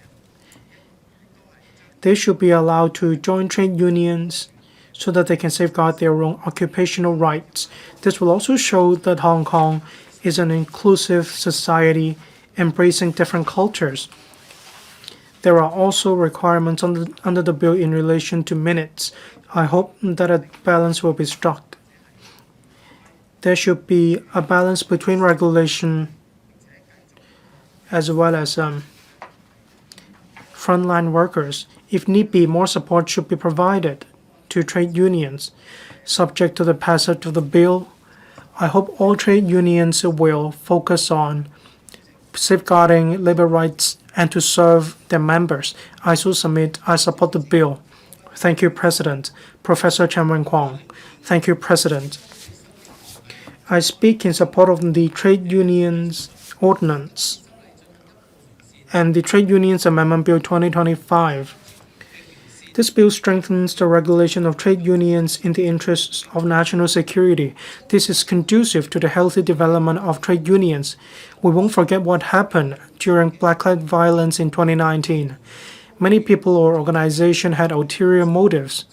They should be allowed to join trade unions so that they can safeguard their own occupational rights. This will also show that Hong Kong is an inclusive society embracing different cultures. There are also requirements under the bill in relation to minutes. I hope that a balance will be struck. There should be a balance between regulation as well as frontline workers. If need be, more support should be provided to trade unions. Subject to the passage of the bill, I hope all trade unions will focus on safeguarding labor rights and to serve their members. I support the bill. Thank you, President. Professor Chen Wen-kwong. Thank you, President. I speak in support of the Trade Unions Ordinance and the Trade Unions Amendment Bill 2025. This bill strengthens the regulation of trade unions in the interests of national security. This is conducive to the healthy development of trade unions. We won't forget what happened during blacklight violence in 2019. Many people or organizations had ulterior motives.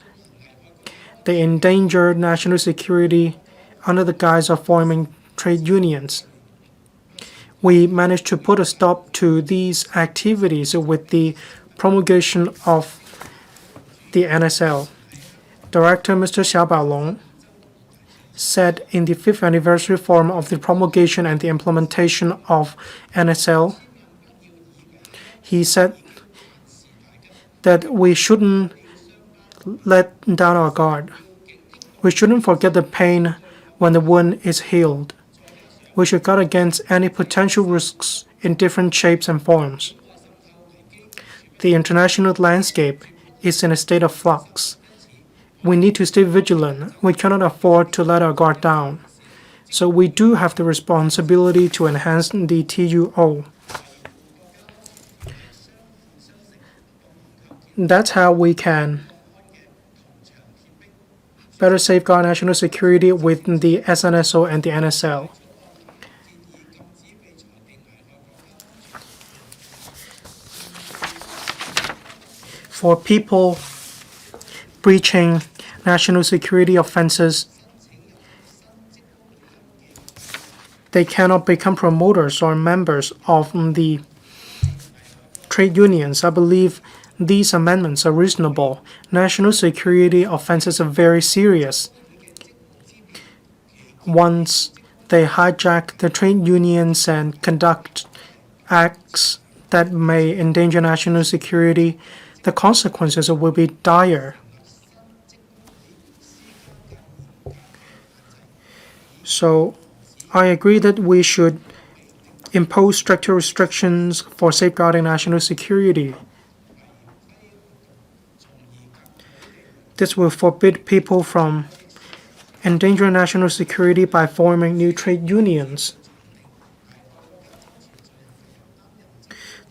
They endangered national security under the guise of forming trade unions. We managed to put a stop to these activities with the promulgation of the NSL. Director Mr. Xia Baolong said in the 5th anniversary forum of the promulgation and the implementation of NSL, he said that we shouldn't let down our guard. We shouldn't forget the pain when the wound is healed. We should guard against any potential risks in different shapes and forms. The international landscape is in a state of flux. We need to stay vigilant. We cannot afford to let our guard down. So we do have the responsibility to enhance the TUO. That's how we can better safeguard national security with the SNSO and the NSL. For people breaching national security offenses, they cannot become promoters or members of the trade unions. I believe these amendments are reasonable. National security offenses are very serious. Once they hijack the trade unions and conduct acts that may endanger national security, the consequences will be dire. So I agree that we should impose stricter restrictions for safeguarding national security. This will forbid people from endangering national security by forming new trade unions.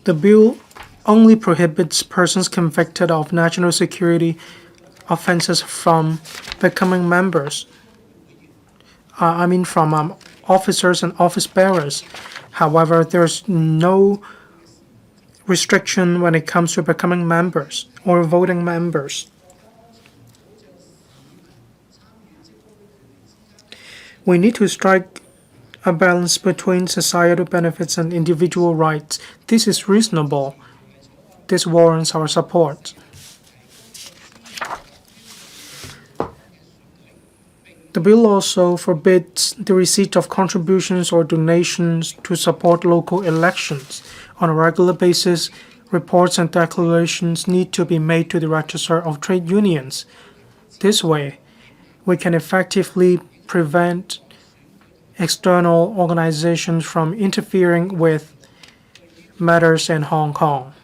The bill only prohibits persons convicted of national security offenses from becoming members. From officers and office bearers. However, there's no restriction when it comes to becoming members or voting members. We need to strike a balance between societal benefits and individual rights. This is reasonable. This warrants our support. The bill also forbids the receipt of contributions or donations to support local elections. On a regular basis, reports and declarations need to be made to the Register of Trade Unions. This way, we can effectively prevent external organizations from interfering with matters in Hong Kong.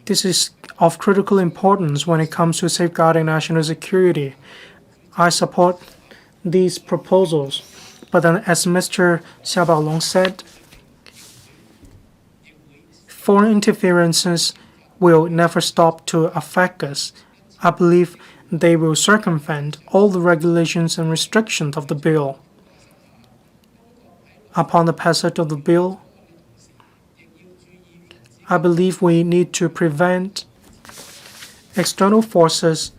This is of critical importance when it comes to safeguarding national security. I support these proposals, but then as Mr. Xia Baolong said, foreign interferences will never stop to affect us. I believe they will circumvent all the regulations and restrictions of the bill. Upon the passage of the bill, I believe we need to prevent external forces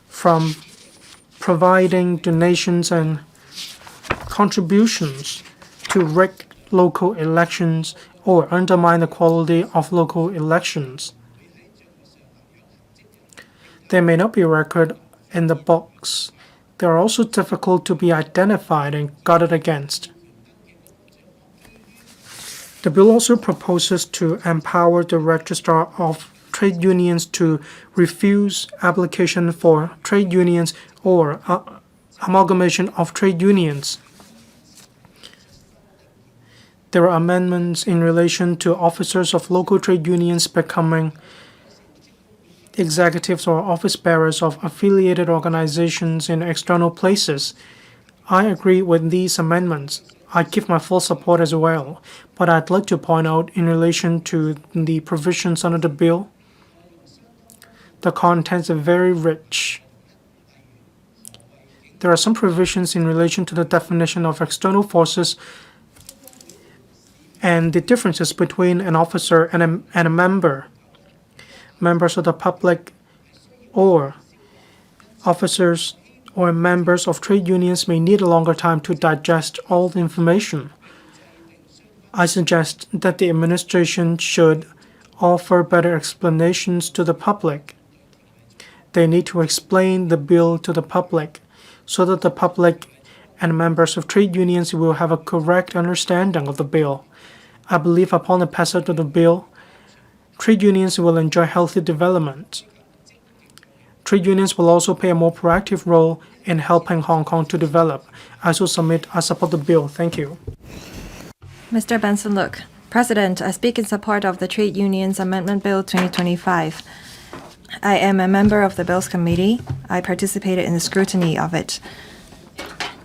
from providing donations and contributions to rig local elections or undermine the quality of local elections. They may not be recorded in the books. They are also difficult to be identified and guarded against. The bill also proposes to empower the Registrar of Trade Unions to refuse application for trade unions or amalgamation of trade unions. There are amendments in relation to officers of local trade unions becoming executives or office bearers of affiliated organizations in external places. I agree with these amendments. I give my full support as well, but I'd like to point out in relation to the provisions under the bill, the contents are very rich. There are some provisions in relation to the definition of external forces and the differences between an officer and a member. Members of the public or officers or members of trade unions may need a longer time to digest all the information. I suggest that the administration should offer better explanations to the public. They need to explain the bill to the public so that the public and members of trade unions will have a correct understanding of the bill. I believe upon the passage of the bill, trade unions will enjoy healthy development. Trade unions will also play a more proactive role in helping Hong Kong to develop. I support the bill. Thank you. Mr. Benson Look, President, I speak in support of the Trade Unions Amendment Bill 2025. I am a member of the Bills Committee. I participated in the scrutiny of it.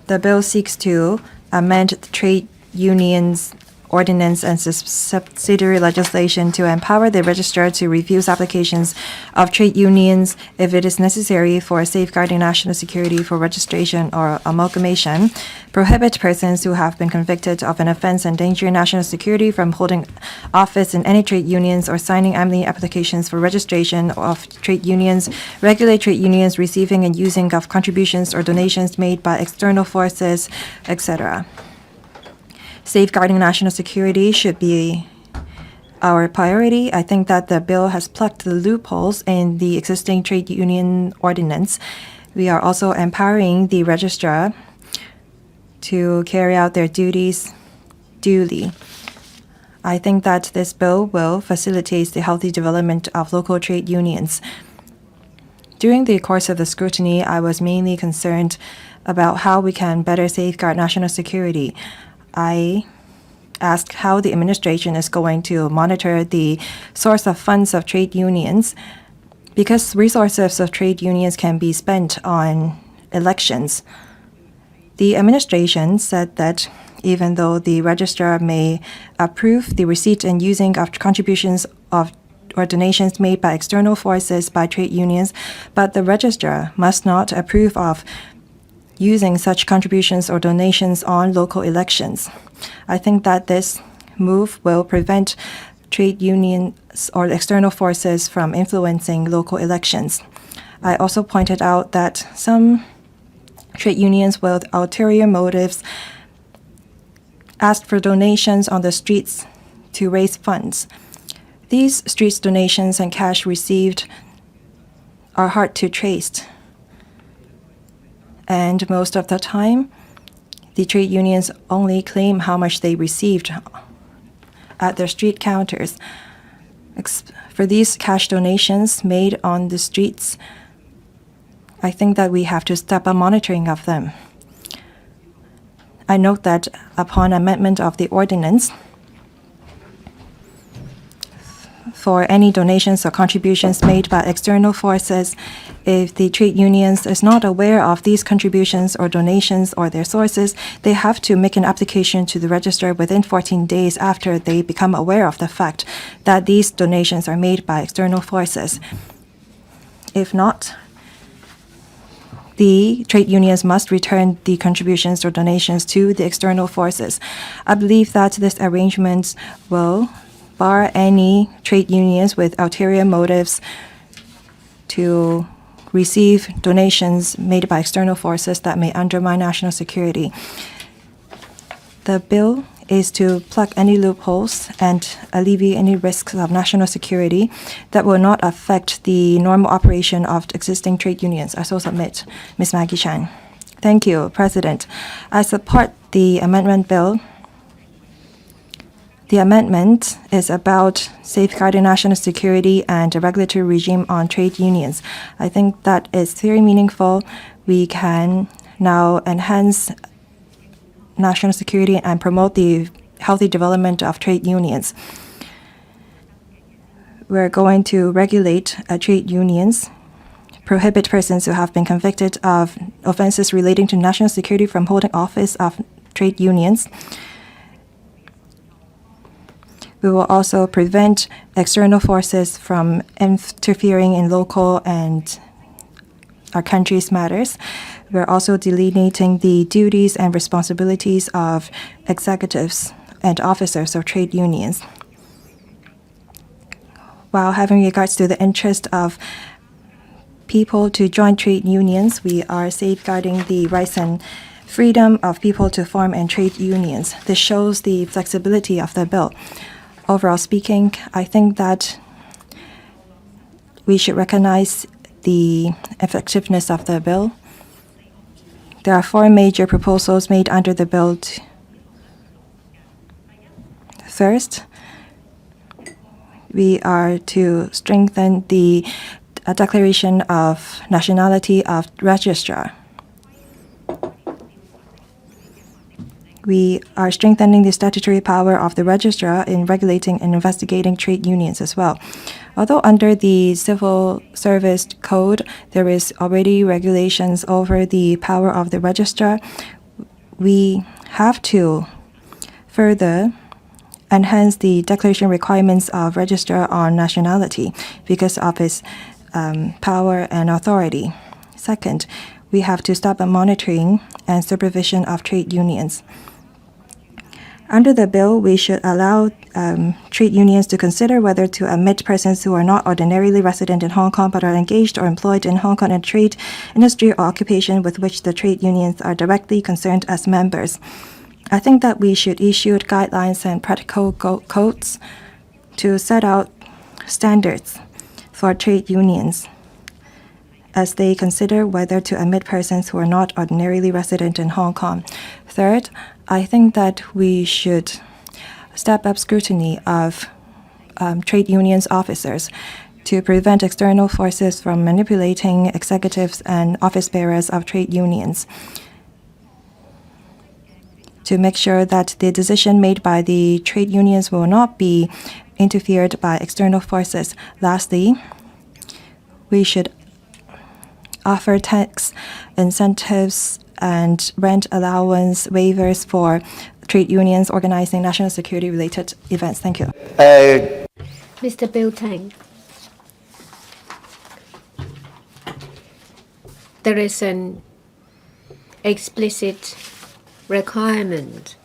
The bill seeks to amend the Trade Unions Ordinance and subsidiary legislation to empower the registrar to refuse applications of trade unions if it is necessary for safeguarding national security for registration or amalgamation, prohibit persons who have been convicted of an offense endangering national security from holding office in any trade unions or signing any applications for registration of trade unions, regulate trade unions receiving and using of contributions or donations made by external forces, etc. Safeguarding national security should be our priority. I think that the bill has plugged the loopholes in the existing trade union ordinance. We are also empowering the registrar to carry out their duties duly. I think that this bill will facilitate the healthy development of local trade unions. During the course of the scrutiny, I was mainly concerned about how we can better safeguard national security. I asked how the administration is going to monitor the source of funds of trade unions, because resources of trade unions can be spent on elections. The administration said that even though the registrar may approve the receipt and using of contributions of or donations made by external forces by trade unions, but the registrar must not approve of using such contributions or donations on local elections. I think that this move will prevent trade unions or external forces from influencing local elections. I also pointed out that some trade unions with ulterior motives asked for donations on the streets to raise funds. These streets donations and cash received are hard to trace. And most of the time, the trade unions only claim how much they received at their street counters. For these cash donations made on the streets, I think that we have to step up monitoring of them. I note that upon amendment of the ordinance, for any donations or contributions made by external forces, if the trade unions is not aware of these contributions or donations or their sources, they have to make an application to the registrar within 14 days after they become aware of the fact that these donations are made by external forces. If not, the trade unions must return the contributions or donations to the external forces. I believe that this arrangement will bar any trade unions with ulterior motives to receive donations made by external forces that may undermine national security. The bill is to plug any loopholes and alleviate any risks of national security that will not affect the normal operation of existing trade unions. I so submit. Ms. Maggie Chan. Thank you, President. I support the amendment bill. The amendment is about safeguarding national security and a regulatory regime on trade unions. I think that is very meaningful. We can now enhance national security and promote the healthy development of trade unions. We're going to regulate trade unions, prohibit persons who have been convicted of offenses relating to national security from holding office of trade unions. We will also prevent external forces from interfering in local and our country's matters. We're also delineating the duties and responsibilities of executives and officers of trade unions, while having regards to the interest of people to join trade unions. We are safeguarding the rights and freedom of people to form and trade unions. This shows the flexibility of the bill. Overall speaking, I think that we should recognize the effectiveness of the bill. There are 4 major proposals made under the bill. First, we are to strengthen the declaration of nationality of registrar. We are strengthening the statutory power of the registrar in regulating and investigating trade unions as well. Although under the Civil Service Code, there is already regulations over the power of the registrar, we have to further enhance the declaration requirements of registrar on nationality because of his power and authority. Second, we have to stop the monitoring and supervision of trade unions. Under the bill, we should allow trade unions to consider whether to admit persons who are not ordinarily resident in Hong Kong but are engaged or employed in Hong Kong in trade, industry, or occupation with which the trade unions are directly concerned as members. I think that we should issue guidelines and practical codes to set out standards for trade unions as they consider whether to admit persons who are not ordinarily resident in Hong Kong. Third, I think that we should step-up scrutiny of trade unions officers to prevent external forces from manipulating executives and office bearers of trade unions, to make sure that the decision made by the trade unions will not be interfered by external forces. Lastly, we should offer tax incentives and rent allowance waivers for trade unions organizing national security-related events. Thank you. Mr. Bill Tang. There is an explicit requirement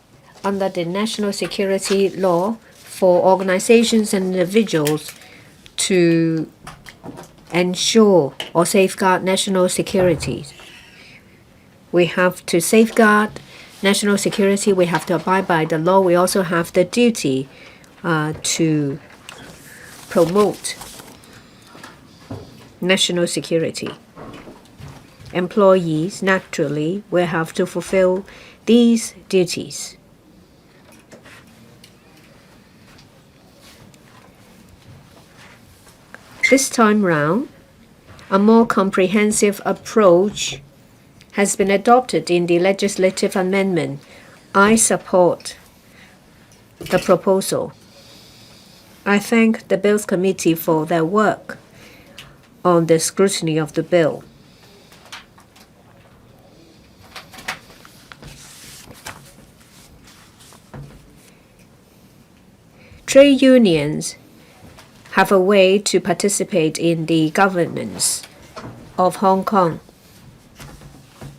under the national security law for organizations and individuals to ensure or safeguard national security. We have to safeguard national security. We have to abide by the law. We also have the duty to promote national security. Employees, naturally, will have to fulfill these duties. This time round, a more comprehensive approach has been adopted in the legislative amendment. I support the proposal. I thank the Bills Committee for their work on the scrutiny of the bill. Trade unions have a way to participate in the governance of Hong Kong.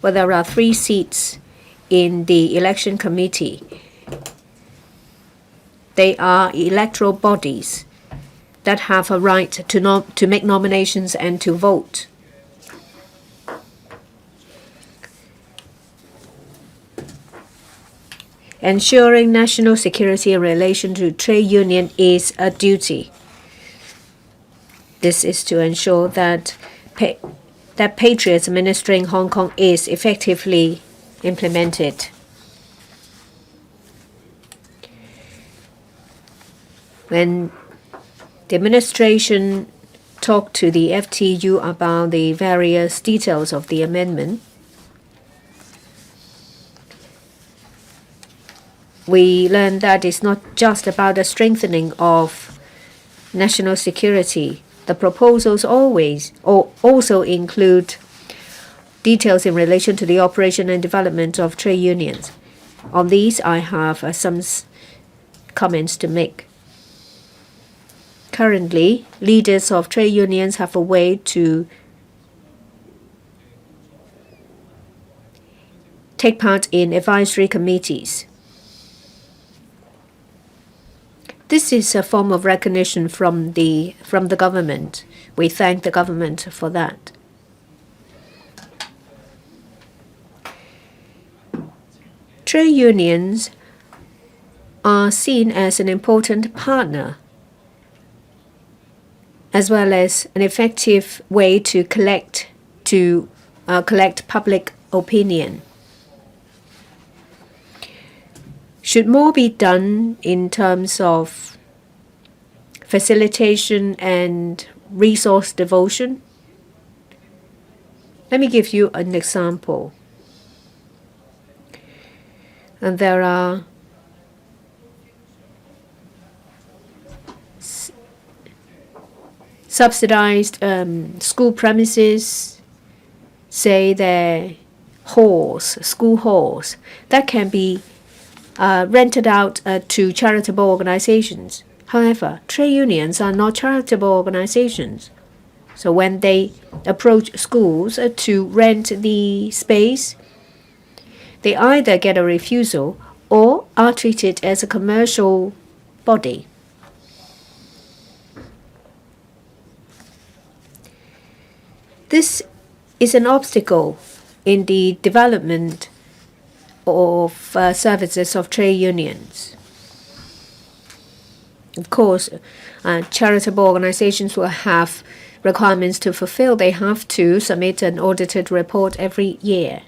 But there are 3 seats in the election committee. They are electoral bodies that have a right to make nominations and to vote. Ensuring national security in relation to trade union is a duty. This is to ensure that Patriots administering Hong Kong is effectively implemented. When the administration talked to the FTU about the various details of the amendment, we learned that it's not just about the strengthening of national security. The proposals also include details in relation to the operation and development of trade unions. On these, I have some comments to make. Currently, leaders of trade unions have a way to take part in advisory committees. This is a form of recognition from the government. We thank the government for that. Trade unions are seen as an important partner, as well as an effective way to collect public opinion. Should more be done in terms of facilitation and resource devotion? Let me give you an example. And there are subsidized school premises, say their halls, school halls, that can be rented out to charitable organizations. However, trade unions are not charitable organizations. So when they approach schools to rent the space, they either get a refusal or are treated as a commercial body. This is an obstacle in the development of services of trade unions. Of course, charitable organizations will have requirements to fulfill. They have to submit an audited report every year.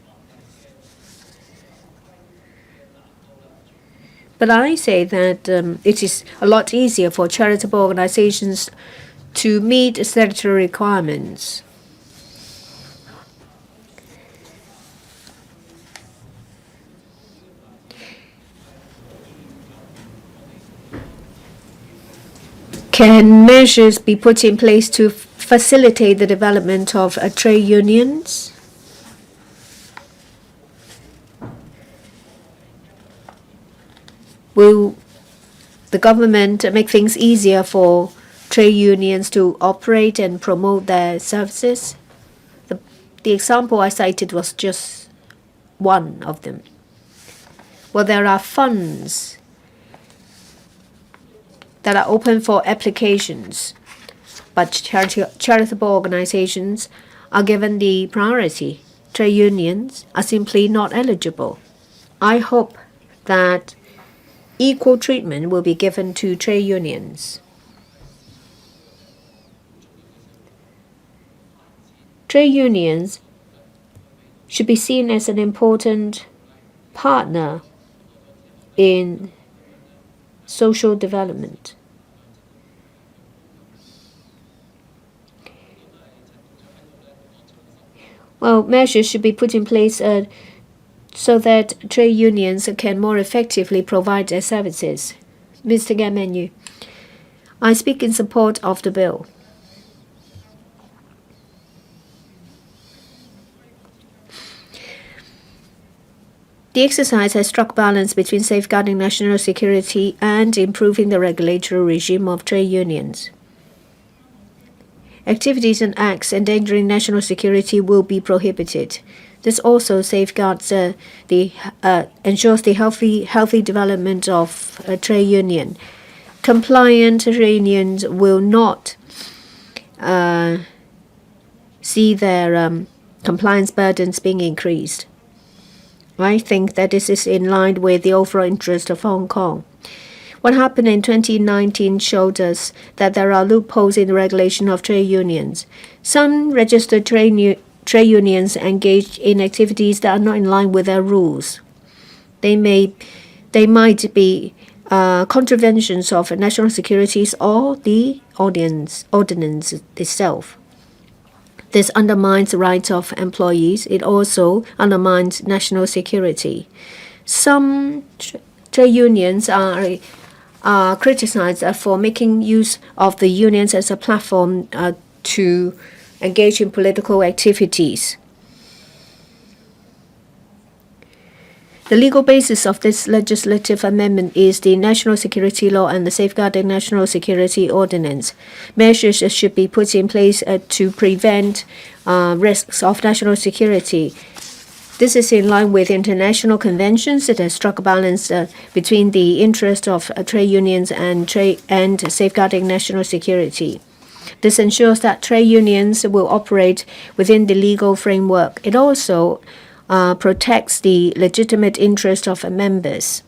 But I say that it is a lot easier for charitable organizations to meet statutory requirements. Can measures be put in place to facilitate the development of trade unions? Will the government make things easier for trade unions to operate and promote their services? The example I cited was just one of them. Well, there are funds that are open for applications, but charitable organizations are given the priority. Trade unions are simply not eligible. I hope that equal treatment will be given to trade unions. Trade unions should be seen as an important partner in social development. Well, measures should be put in place so that trade unions can more effectively provide their services. Mr. Gamenu, I speak in support of the bill. The exercise has struck balance between safeguarding national security and improving the regulatory regime of trade unions. Activities and acts endangering national security will be prohibited. This also safeguards ensures the healthy development of a trade union. Compliant trade unions will not see their compliance burdens being increased. I think that this is in line with the overall interest of Hong Kong. What happened in 2019 showed us that there are loopholes in the regulation of trade unions. Some registered trade unions engage in activities that are not in line with their rules. They might be contraventions of national security or the ordinance itself. This undermines the rights of employees. It also undermines national security. Some trade unions are criticized for making use of the unions as a platform to engage in political activities. The legal basis of this legislative amendment is the National Security Law and the Safeguarding National Security Ordinance. Measures should be put in place to prevent risks of national security. This is in line with international conventions that have struck a balance between the interest of trade unions and safeguarding national security. This ensures that trade unions will operate within the legal framework. It also protects the legitimate interest of members.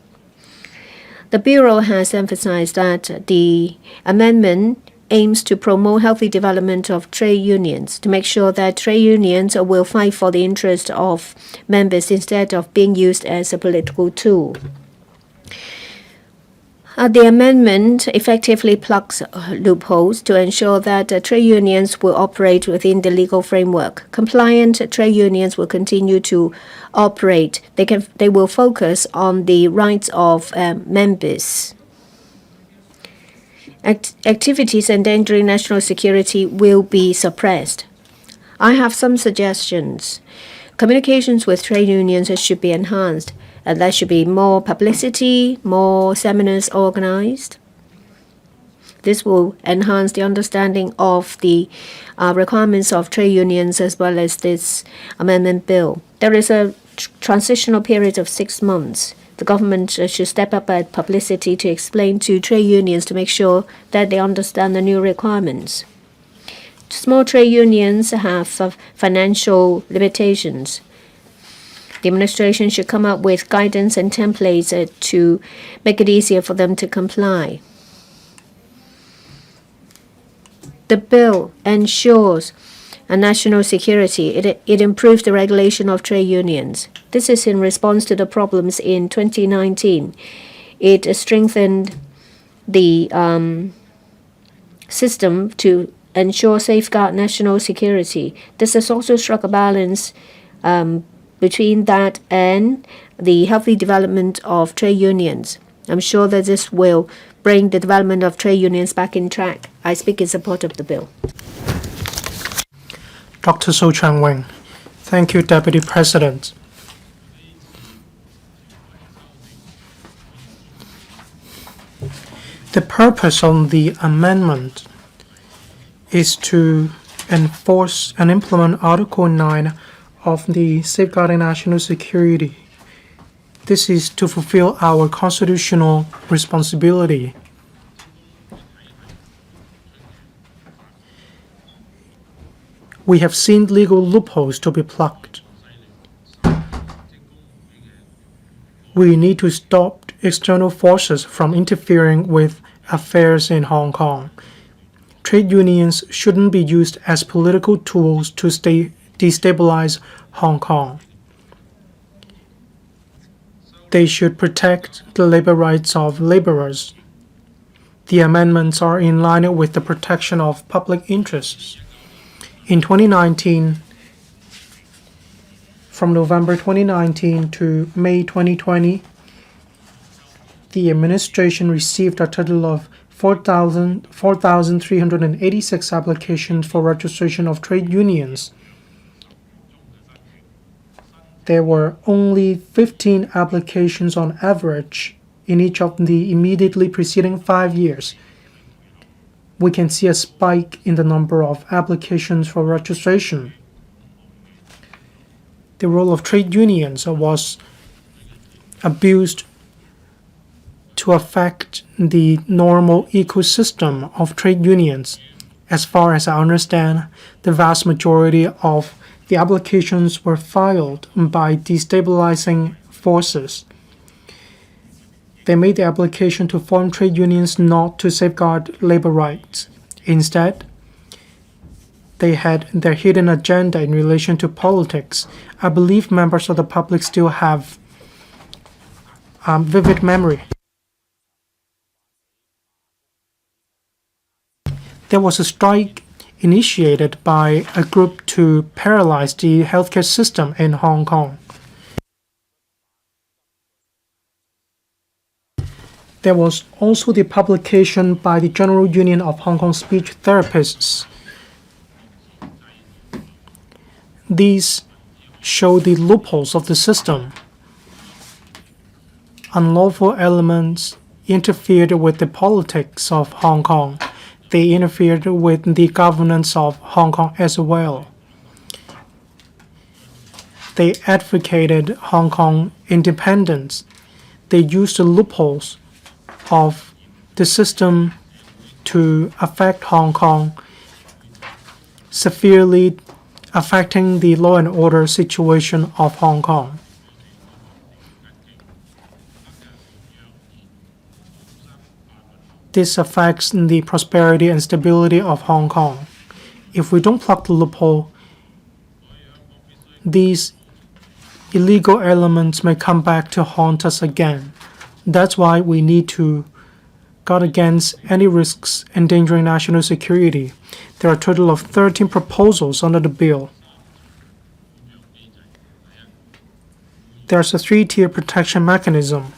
The Bureau has emphasized that the amendment aims to promote healthy development of trade unions, to make sure that trade unions will fight for the interest of members instead of being used as a political tool. The amendment effectively plugs loopholes to ensure that trade unions will operate within the legal framework. Compliant trade unions will continue to operate. They will focus on the rights of members. Activities endangering national security will be suppressed. I have some suggestions. Communications with trade unions should be enhanced. There should be more publicity, more seminars organized. This will enhance the understanding of the requirements of trade unions as well as this amendment bill. There is a transitional period of 6 months. The government should step up at publicity to explain to trade unions to make sure that they understand the new requirements. Small trade unions have financial limitations. The administration should come up with guidance and templates to make it easier for them to comply. The bill ensures a national security. It improves the regulation of trade unions. This is in response to the problems in 2019. It strengthened the system to ensure safeguard national security. This has also struck a balance between that and the healthy development of trade unions. I'm sure that this will bring the development of trade unions back in track. I speak in support of the bill. Dr. So Chang-Wing. Thank you, Deputy President. The purpose of the amendment is to enforce and implement Article 9 of the Safeguarding National Security. This is to fulfill our constitutional responsibility. We have seen legal loopholes to be plugged. We need to stop external forces from interfering with affairs in Hong Kong. Trade unions shouldn't be used as political tools to destabilize Hong Kong. They should protect the labor rights of laborers. The amendments are in line with the protection of public interests. In 2019, from November 2019 to May 2020, the administration received a total of 4,386 applications for registration of trade unions. There were only 15 applications on average in each of the immediately preceding 5 years. We can see a spike in the number of applications for registration. The role of trade unions was abused to affect the normal ecosystem of trade unions. As far as I understand, the vast majority of the applications were filed by destabilizing forces. They made the application to form trade unions not to safeguard labor rights. Instead, they had their hidden agenda in relation to politics. I believe members of the public still have vivid memory. There was a strike initiated by a group to paralyze the healthcare system in Hong Kong. There was also the publication by the General Union of Hong Kong Speech Therapists. These show the loopholes of the system. Unlawful elements interfered with the politics of Hong Kong. They interfered with the governance of Hong Kong as well. They advocated Hong Kong independence. They used the loopholes of the system to affect Hong Kong, severely affecting the law and order situation of Hong Kong. This affects the prosperity and stability of Hong Kong. If we don't plug the loophole, these illegal elements may come back to haunt us again. That's why we need to guard against any risks endangering national security. There are a total of 13 proposals under the bill. There's a 3-tier protection mechanism.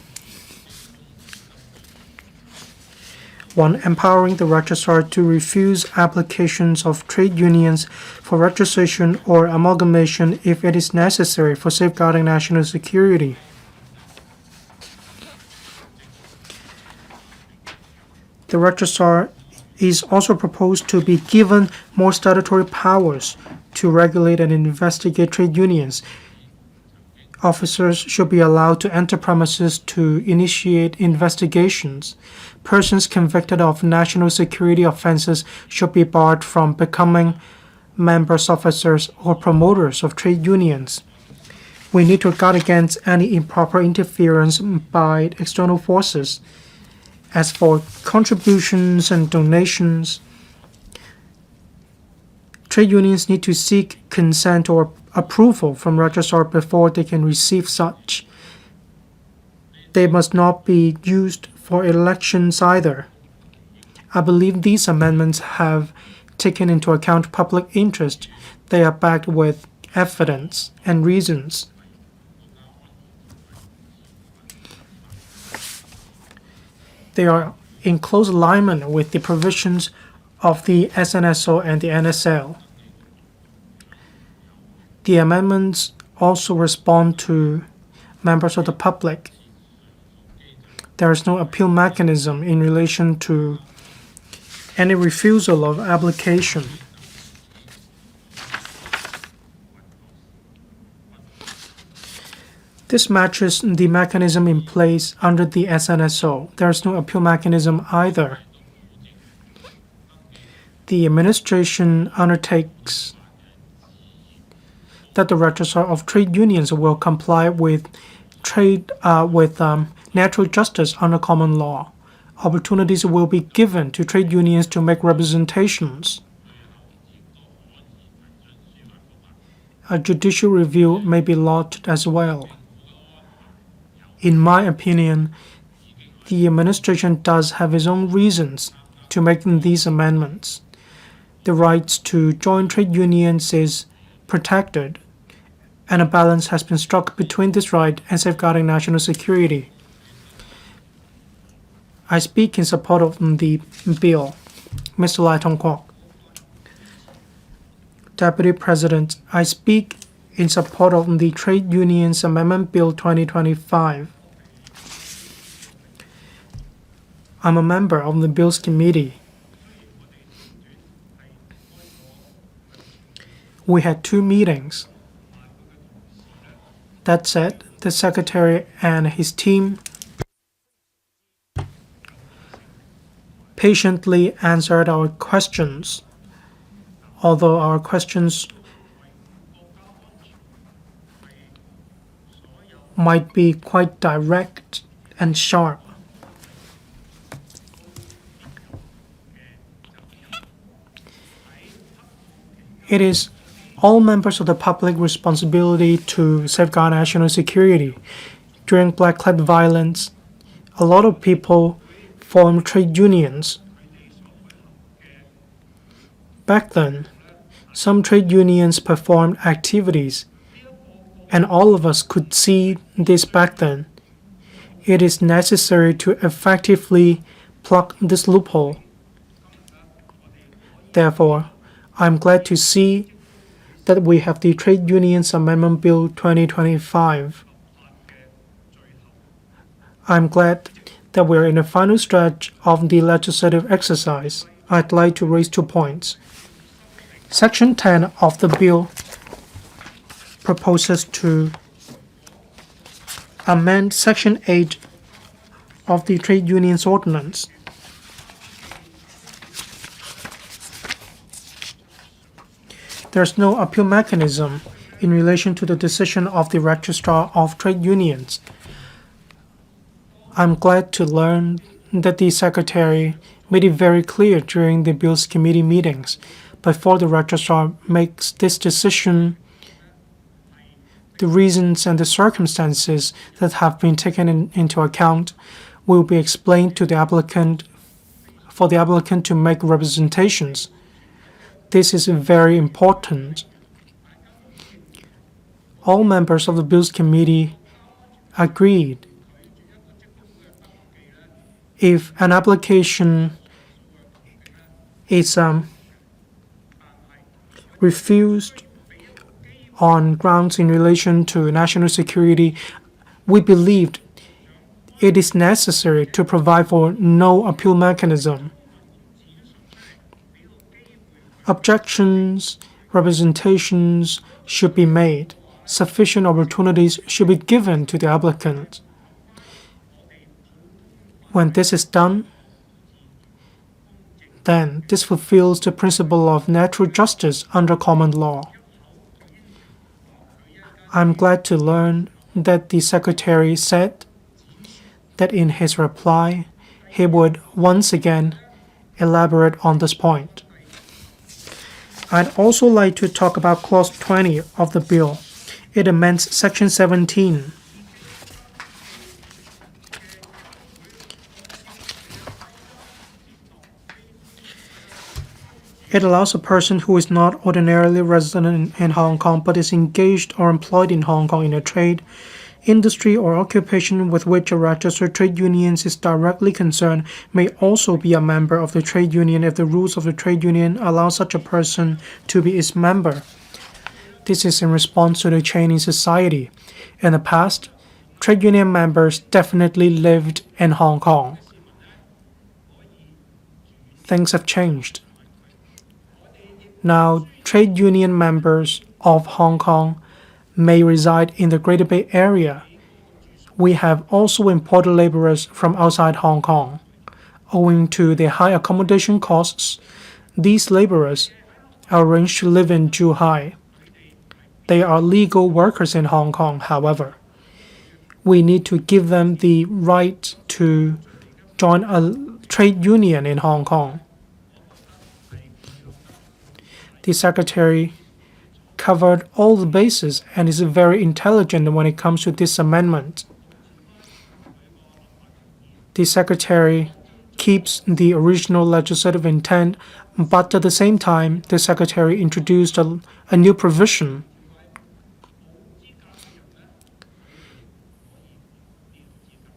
1. Empowering the registrar to refuse applications of trade unions for registration or amalgamation if it is necessary for safeguarding national security. The registrar is also proposed to be given more statutory powers to regulate and investigate trade unions. Officers should be allowed to enter premises to initiate investigations. Persons convicted of national security offenses should be barred from becoming members, officers, or promoters of trade unions. We need to guard against any improper interference by external forces. As for contributions and donations, trade unions need to seek consent or approval from registrar before they can receive such. They must not be used for elections either. I believe these amendments have taken into account public interest. They are backed with evidence and reasons. They are in close alignment with the provisions of the SNSO and the NSL. The amendments also respond to members of the public. There is no appeal mechanism in relation to any refusal of application. This matches the mechanism in place under the SNSO. There is no appeal mechanism either. The administration undertakes that the Registrar of Trade Unions will comply with natural justice under common law. Opportunities will be given to trade unions to make representations. A judicial review may be lodged as well. In my opinion, the administration does have its own reasons to make these amendments. The rights to join trade unions is protected, and a balance has been struck between this right and safeguarding national security. I speak in support of the bill. Mr. Lai Tong-kwok. Deputy President, I speak in support of the Trade Unions Amendment Bill 2025. I'm a member of the Bills Committee. We had 2 meetings. That said, the Secretary and his team patiently answered our questions, although our questions might be quite direct and sharp. It is all members of the public responsibility to safeguard national security. During Black Cloud violence, a lot of people formed trade unions. Back then, some trade unions performed activities, and all of us could see this back then. It is necessary to effectively plug this loophole. Therefore, I'm glad to see that we have the Trade Unions Amendment Bill 2025. I'm glad that we're in the final stretch of the legislative exercise. I'd like to raise 2 points. Section 10 of the bill proposes to amend Section 8 of the Trade Unions Ordinance. There's no appeal mechanism in relation to the decision of the Registrar of Trade Unions. I'm glad to learn that the Secretary made it very clear during the Bills Committee meetings. Before the Registrar makes this decision, the reasons and the circumstances that have been taken into account will be explained to the applicant for the applicant to make representations. This is very important. All members of the Bills Committee agreed. If an application is refused on grounds in relation to national security, we believed it is necessary to provide for no appeal mechanism. Objections, representations should be made. Sufficient opportunities should be given to the applicant. When this is done, then this fulfills the principle of natural justice under common law. I'm glad to learn that the Secretary said that in his reply, he would once again elaborate on this point. I'd also like to talk about Clause 20 of the bill. It amends Section 17. It allows a person who is not ordinarily resident in Hong Kong but is engaged or employed in Hong Kong in a trade, industry, or occupation with which a registered trade union is directly concerned may also be a member of the trade union if the rules of the trade union allow such a person to be its member. This is in response to the change in society. In the past, trade union members definitely lived in Hong Kong. Things have changed. Now, trade union members of Hong Kong may reside in the Greater Bay Area. We have also imported laborers from outside Hong Kong. Owing to the high accommodation costs, these laborers are arranged to live in Zhuhai. They are legal workers in Hong Kong, however. We need to give them the right to join a trade union in Hong Kong. The Secretary covered all the bases and is very intelligent when it comes to this amendment. The Secretary keeps the original legislative intent, but at the same time, the Secretary introduced a new provision.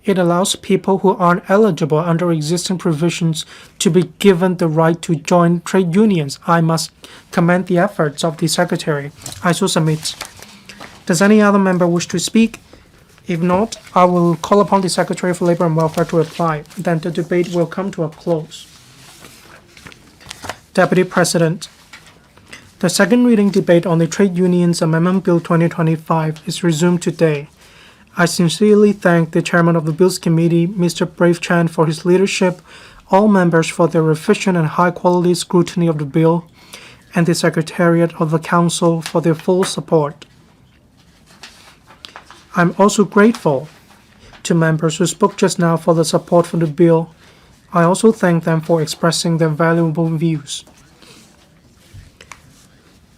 It allows people who aren't eligible under existing provisions to be given the right to join trade unions. I must commend the efforts of the Secretary. I so submit. Does any other member wish to speak? If not, I will call upon the Secretary for Labor and Welfare to reply. Then the debate will come to a close. Deputy President, the second reading debate on the Trade Unions Amendment Bill 2025 is resumed today. I sincerely thank the Chairman of the Bills Committee, Mr. Brave Chan, for his leadership, all members for their efficient and high-quality scrutiny of the bill, and the Secretariat of the Council for their full support. I'm also grateful to members who spoke just now for the support for the bill. I also thank them for expressing their valuable views.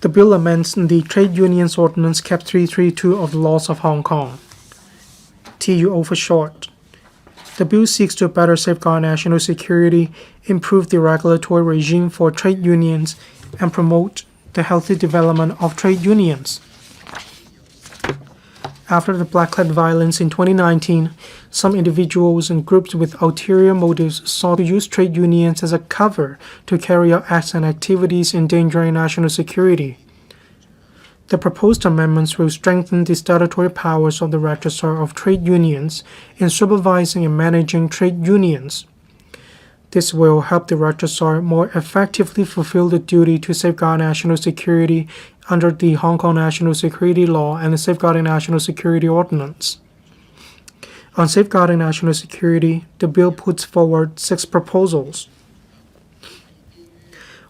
The bill amends the Trade Unions Ordinance Cap 332 of the Laws of Hong Kong, TUO for short. The bill seeks to better safeguard national security, improve the regulatory regime for trade unions, and promote the healthy development of trade unions. After the blackleg violence in 2019, some individuals and groups with ulterior motives sought to use trade unions as a cover to carry out acts and activities endangering national security. The proposed amendments will strengthen the statutory powers of the Registrar of Trade Unions in supervising and managing trade unions. This will help the Registrar more effectively fulfill the duty to safeguard national security under the Hong Kong National Security Law and the Safeguarding National Security Ordinance. On safeguarding national security, the bill puts forward 6 proposals.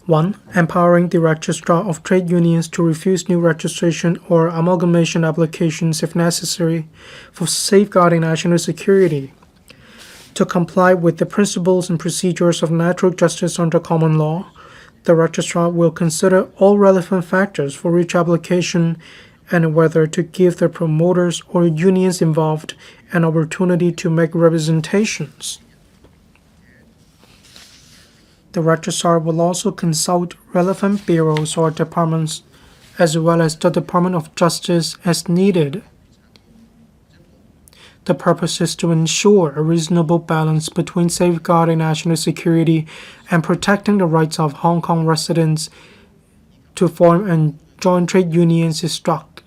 1. Empowering the Registrar of Trade Unions to refuse new registration or amalgamation applications if necessary for safeguarding national security. To comply with the principles and procedures of natural justice under common law, the Registrar will consider all relevant factors for each application and whether to give the promoters or unions involved an opportunity to make representations. The Registrar will also consult relevant bureaus or departments, as well as the Department of Justice as needed. The purpose is to ensure a reasonable balance between safeguarding national security and protecting the rights of Hong Kong residents to form and join trade unions is struck.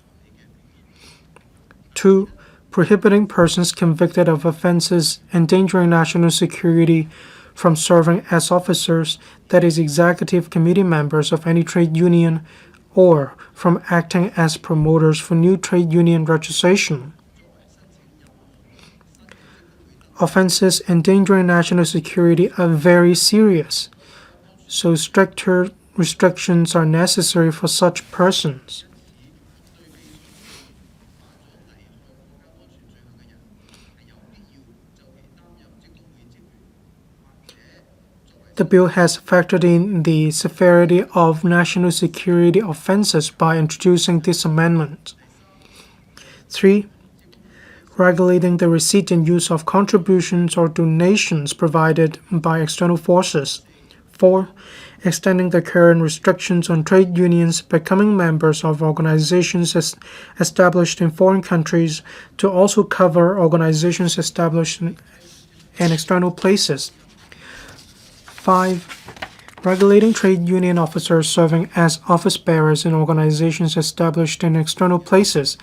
2. Prohibiting persons convicted of offenses endangering national security from serving as officers, that is, executive committee members of any trade union, or from acting as promoters for new trade union registration. Offenses endangering national security are very serious, so stricter restrictions are necessary for such persons. The bill has factored in the severity of national security offenses by introducing this amendment. 3. Regulating the receipt and use of contributions or donations provided by external forces. 4. extending the current restrictions on trade unions becoming members of organizations established in foreign countries to also cover organizations established in external places. 5. Regulating trade union officers serving as office bearers in organizations established in external places.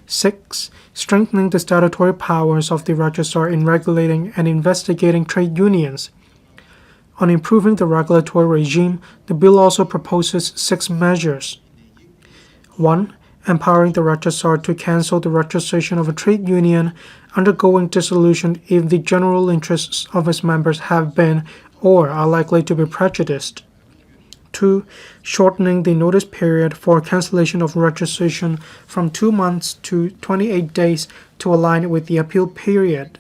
6. Strengthening the statutory powers of the registrar in regulating and investigating trade unions. On improving the regulatory regime, the bill also proposes 6 measures. 1. Empowering the registrar to cancel the registration of a trade union undergoing dissolution if the general interests of its members have been or are likely to be prejudiced. 2. Shortening the notice period for cancellation of registration from 2 months to 28 days to align with the appeal period.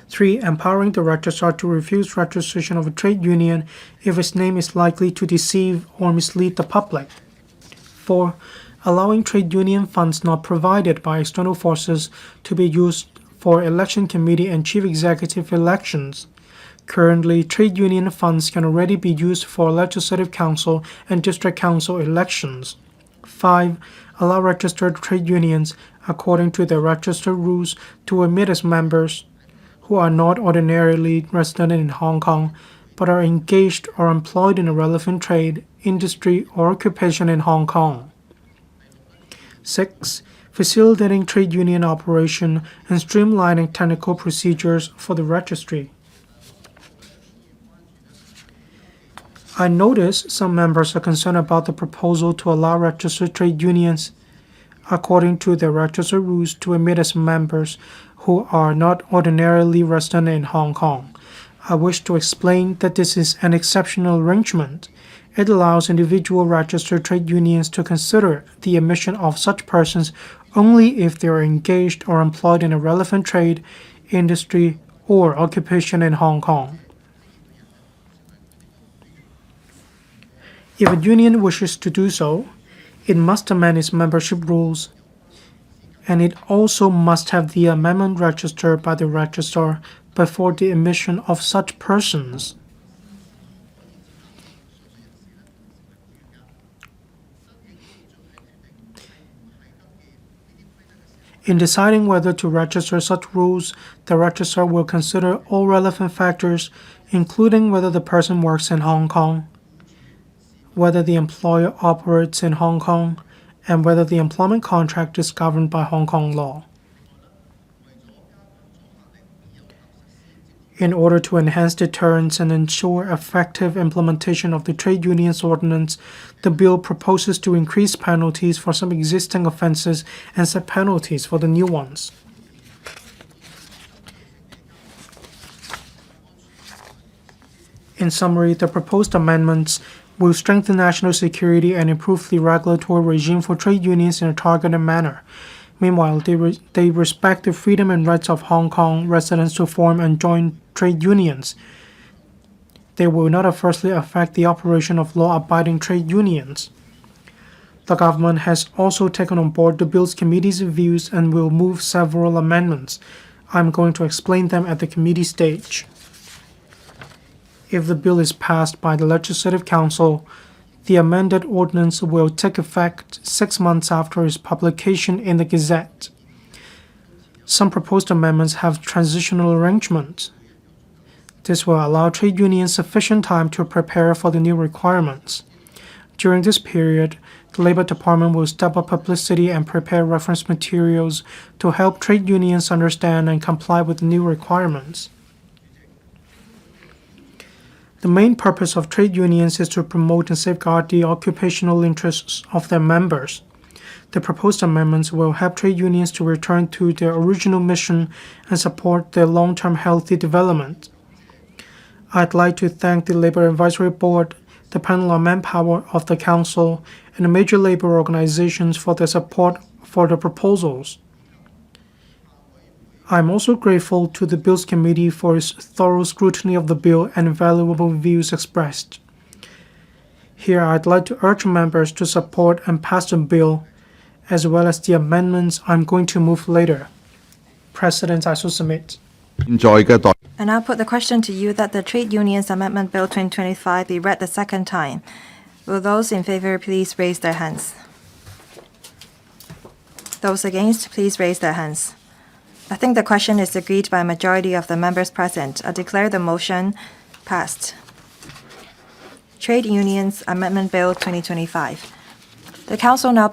3. Empowering the registrar to refuse registration of a trade union if its name is likely to deceive or mislead the public. 4. Allowing trade union funds not provided by external forces to be used for election committee and chief executive elections. Currently, trade union funds can already be used for legislative council and district council elections. 5. Allow registered trade unions, according to their registered rules, to admit as members who are not ordinarily resident in Hong Kong, but are engaged or employed in a relevant trade, industry, or occupation in Hong Kong. 6. Facilitating trade union operation and streamlining technical procedures for the registry. I notice some members are concerned about the proposal to allow registered trade unions, according to their registered rules, to admit as members who are not ordinarily resident in Hong Kong. I wish to explain that this is an exceptional arrangement. It allows individual registered trade unions to consider the admission of such persons only if they are engaged or employed in a relevant trade, industry, or occupation in Hong Kong. If a union wishes to do so, it must amend its membership rules, and it also must have the amendment registered by the registrar before the admission of such persons. In deciding whether to register such rules, the registrar will consider all relevant factors, including whether the person works in Hong Kong, whether the employer operates in Hong Kong, and whether the employment contract is governed by Hong Kong law. In order to enhance deterrence and ensure effective implementation of the Trade Unions Ordinance, the bill proposes to increase penalties for some existing offenses and set penalties for the new ones. In summary, the proposed amendments will strengthen national security and improve the regulatory regime for trade unions in a targeted manner. Meanwhile, they respect the freedom and rights of Hong Kong residents to form and join trade unions. They will not adversely affect the operation of law-abiding trade unions. The government has also taken on board the bill's committee's views and will move several amendments. I'm going to explain them at the committee stage. If the bill is passed by the Legislative Council, the amended ordinance will take effect 6 months after its publication in the Gazette. Some proposed amendments have transitional arrangements. This will allow trade unions sufficient time to prepare for the new requirements. During this period, the Labor Department will step up publicity and prepare reference materials to help trade unions understand and comply with the new requirements. The main purpose of trade unions is to promote and safeguard the occupational interests of their members. The proposed amendments will help trade unions to return to their original mission and support their long-term healthy development. I'd like to thank the Labor Advisory Board, the Panel on Manpower of the Council, and the major labor organizations for their support for the proposals. I'm also grateful to the Bills Committee for its thorough scrutiny of the bill and valuable views expressed. Here, I'd like to urge members to support and pass the bill, as well as the amendments I'm going to move later. President, I so submit. 現在嘅代 And I'll put the question to you that the Trade Unions Amendment Bill 2025 be read the second time. Will those in favor please raise their hands? Those against, please raise their hands. I think the question is agreed by a majority of the members present. I declare the motion passed. Trade Unions Amendment Bill 2025. The Council now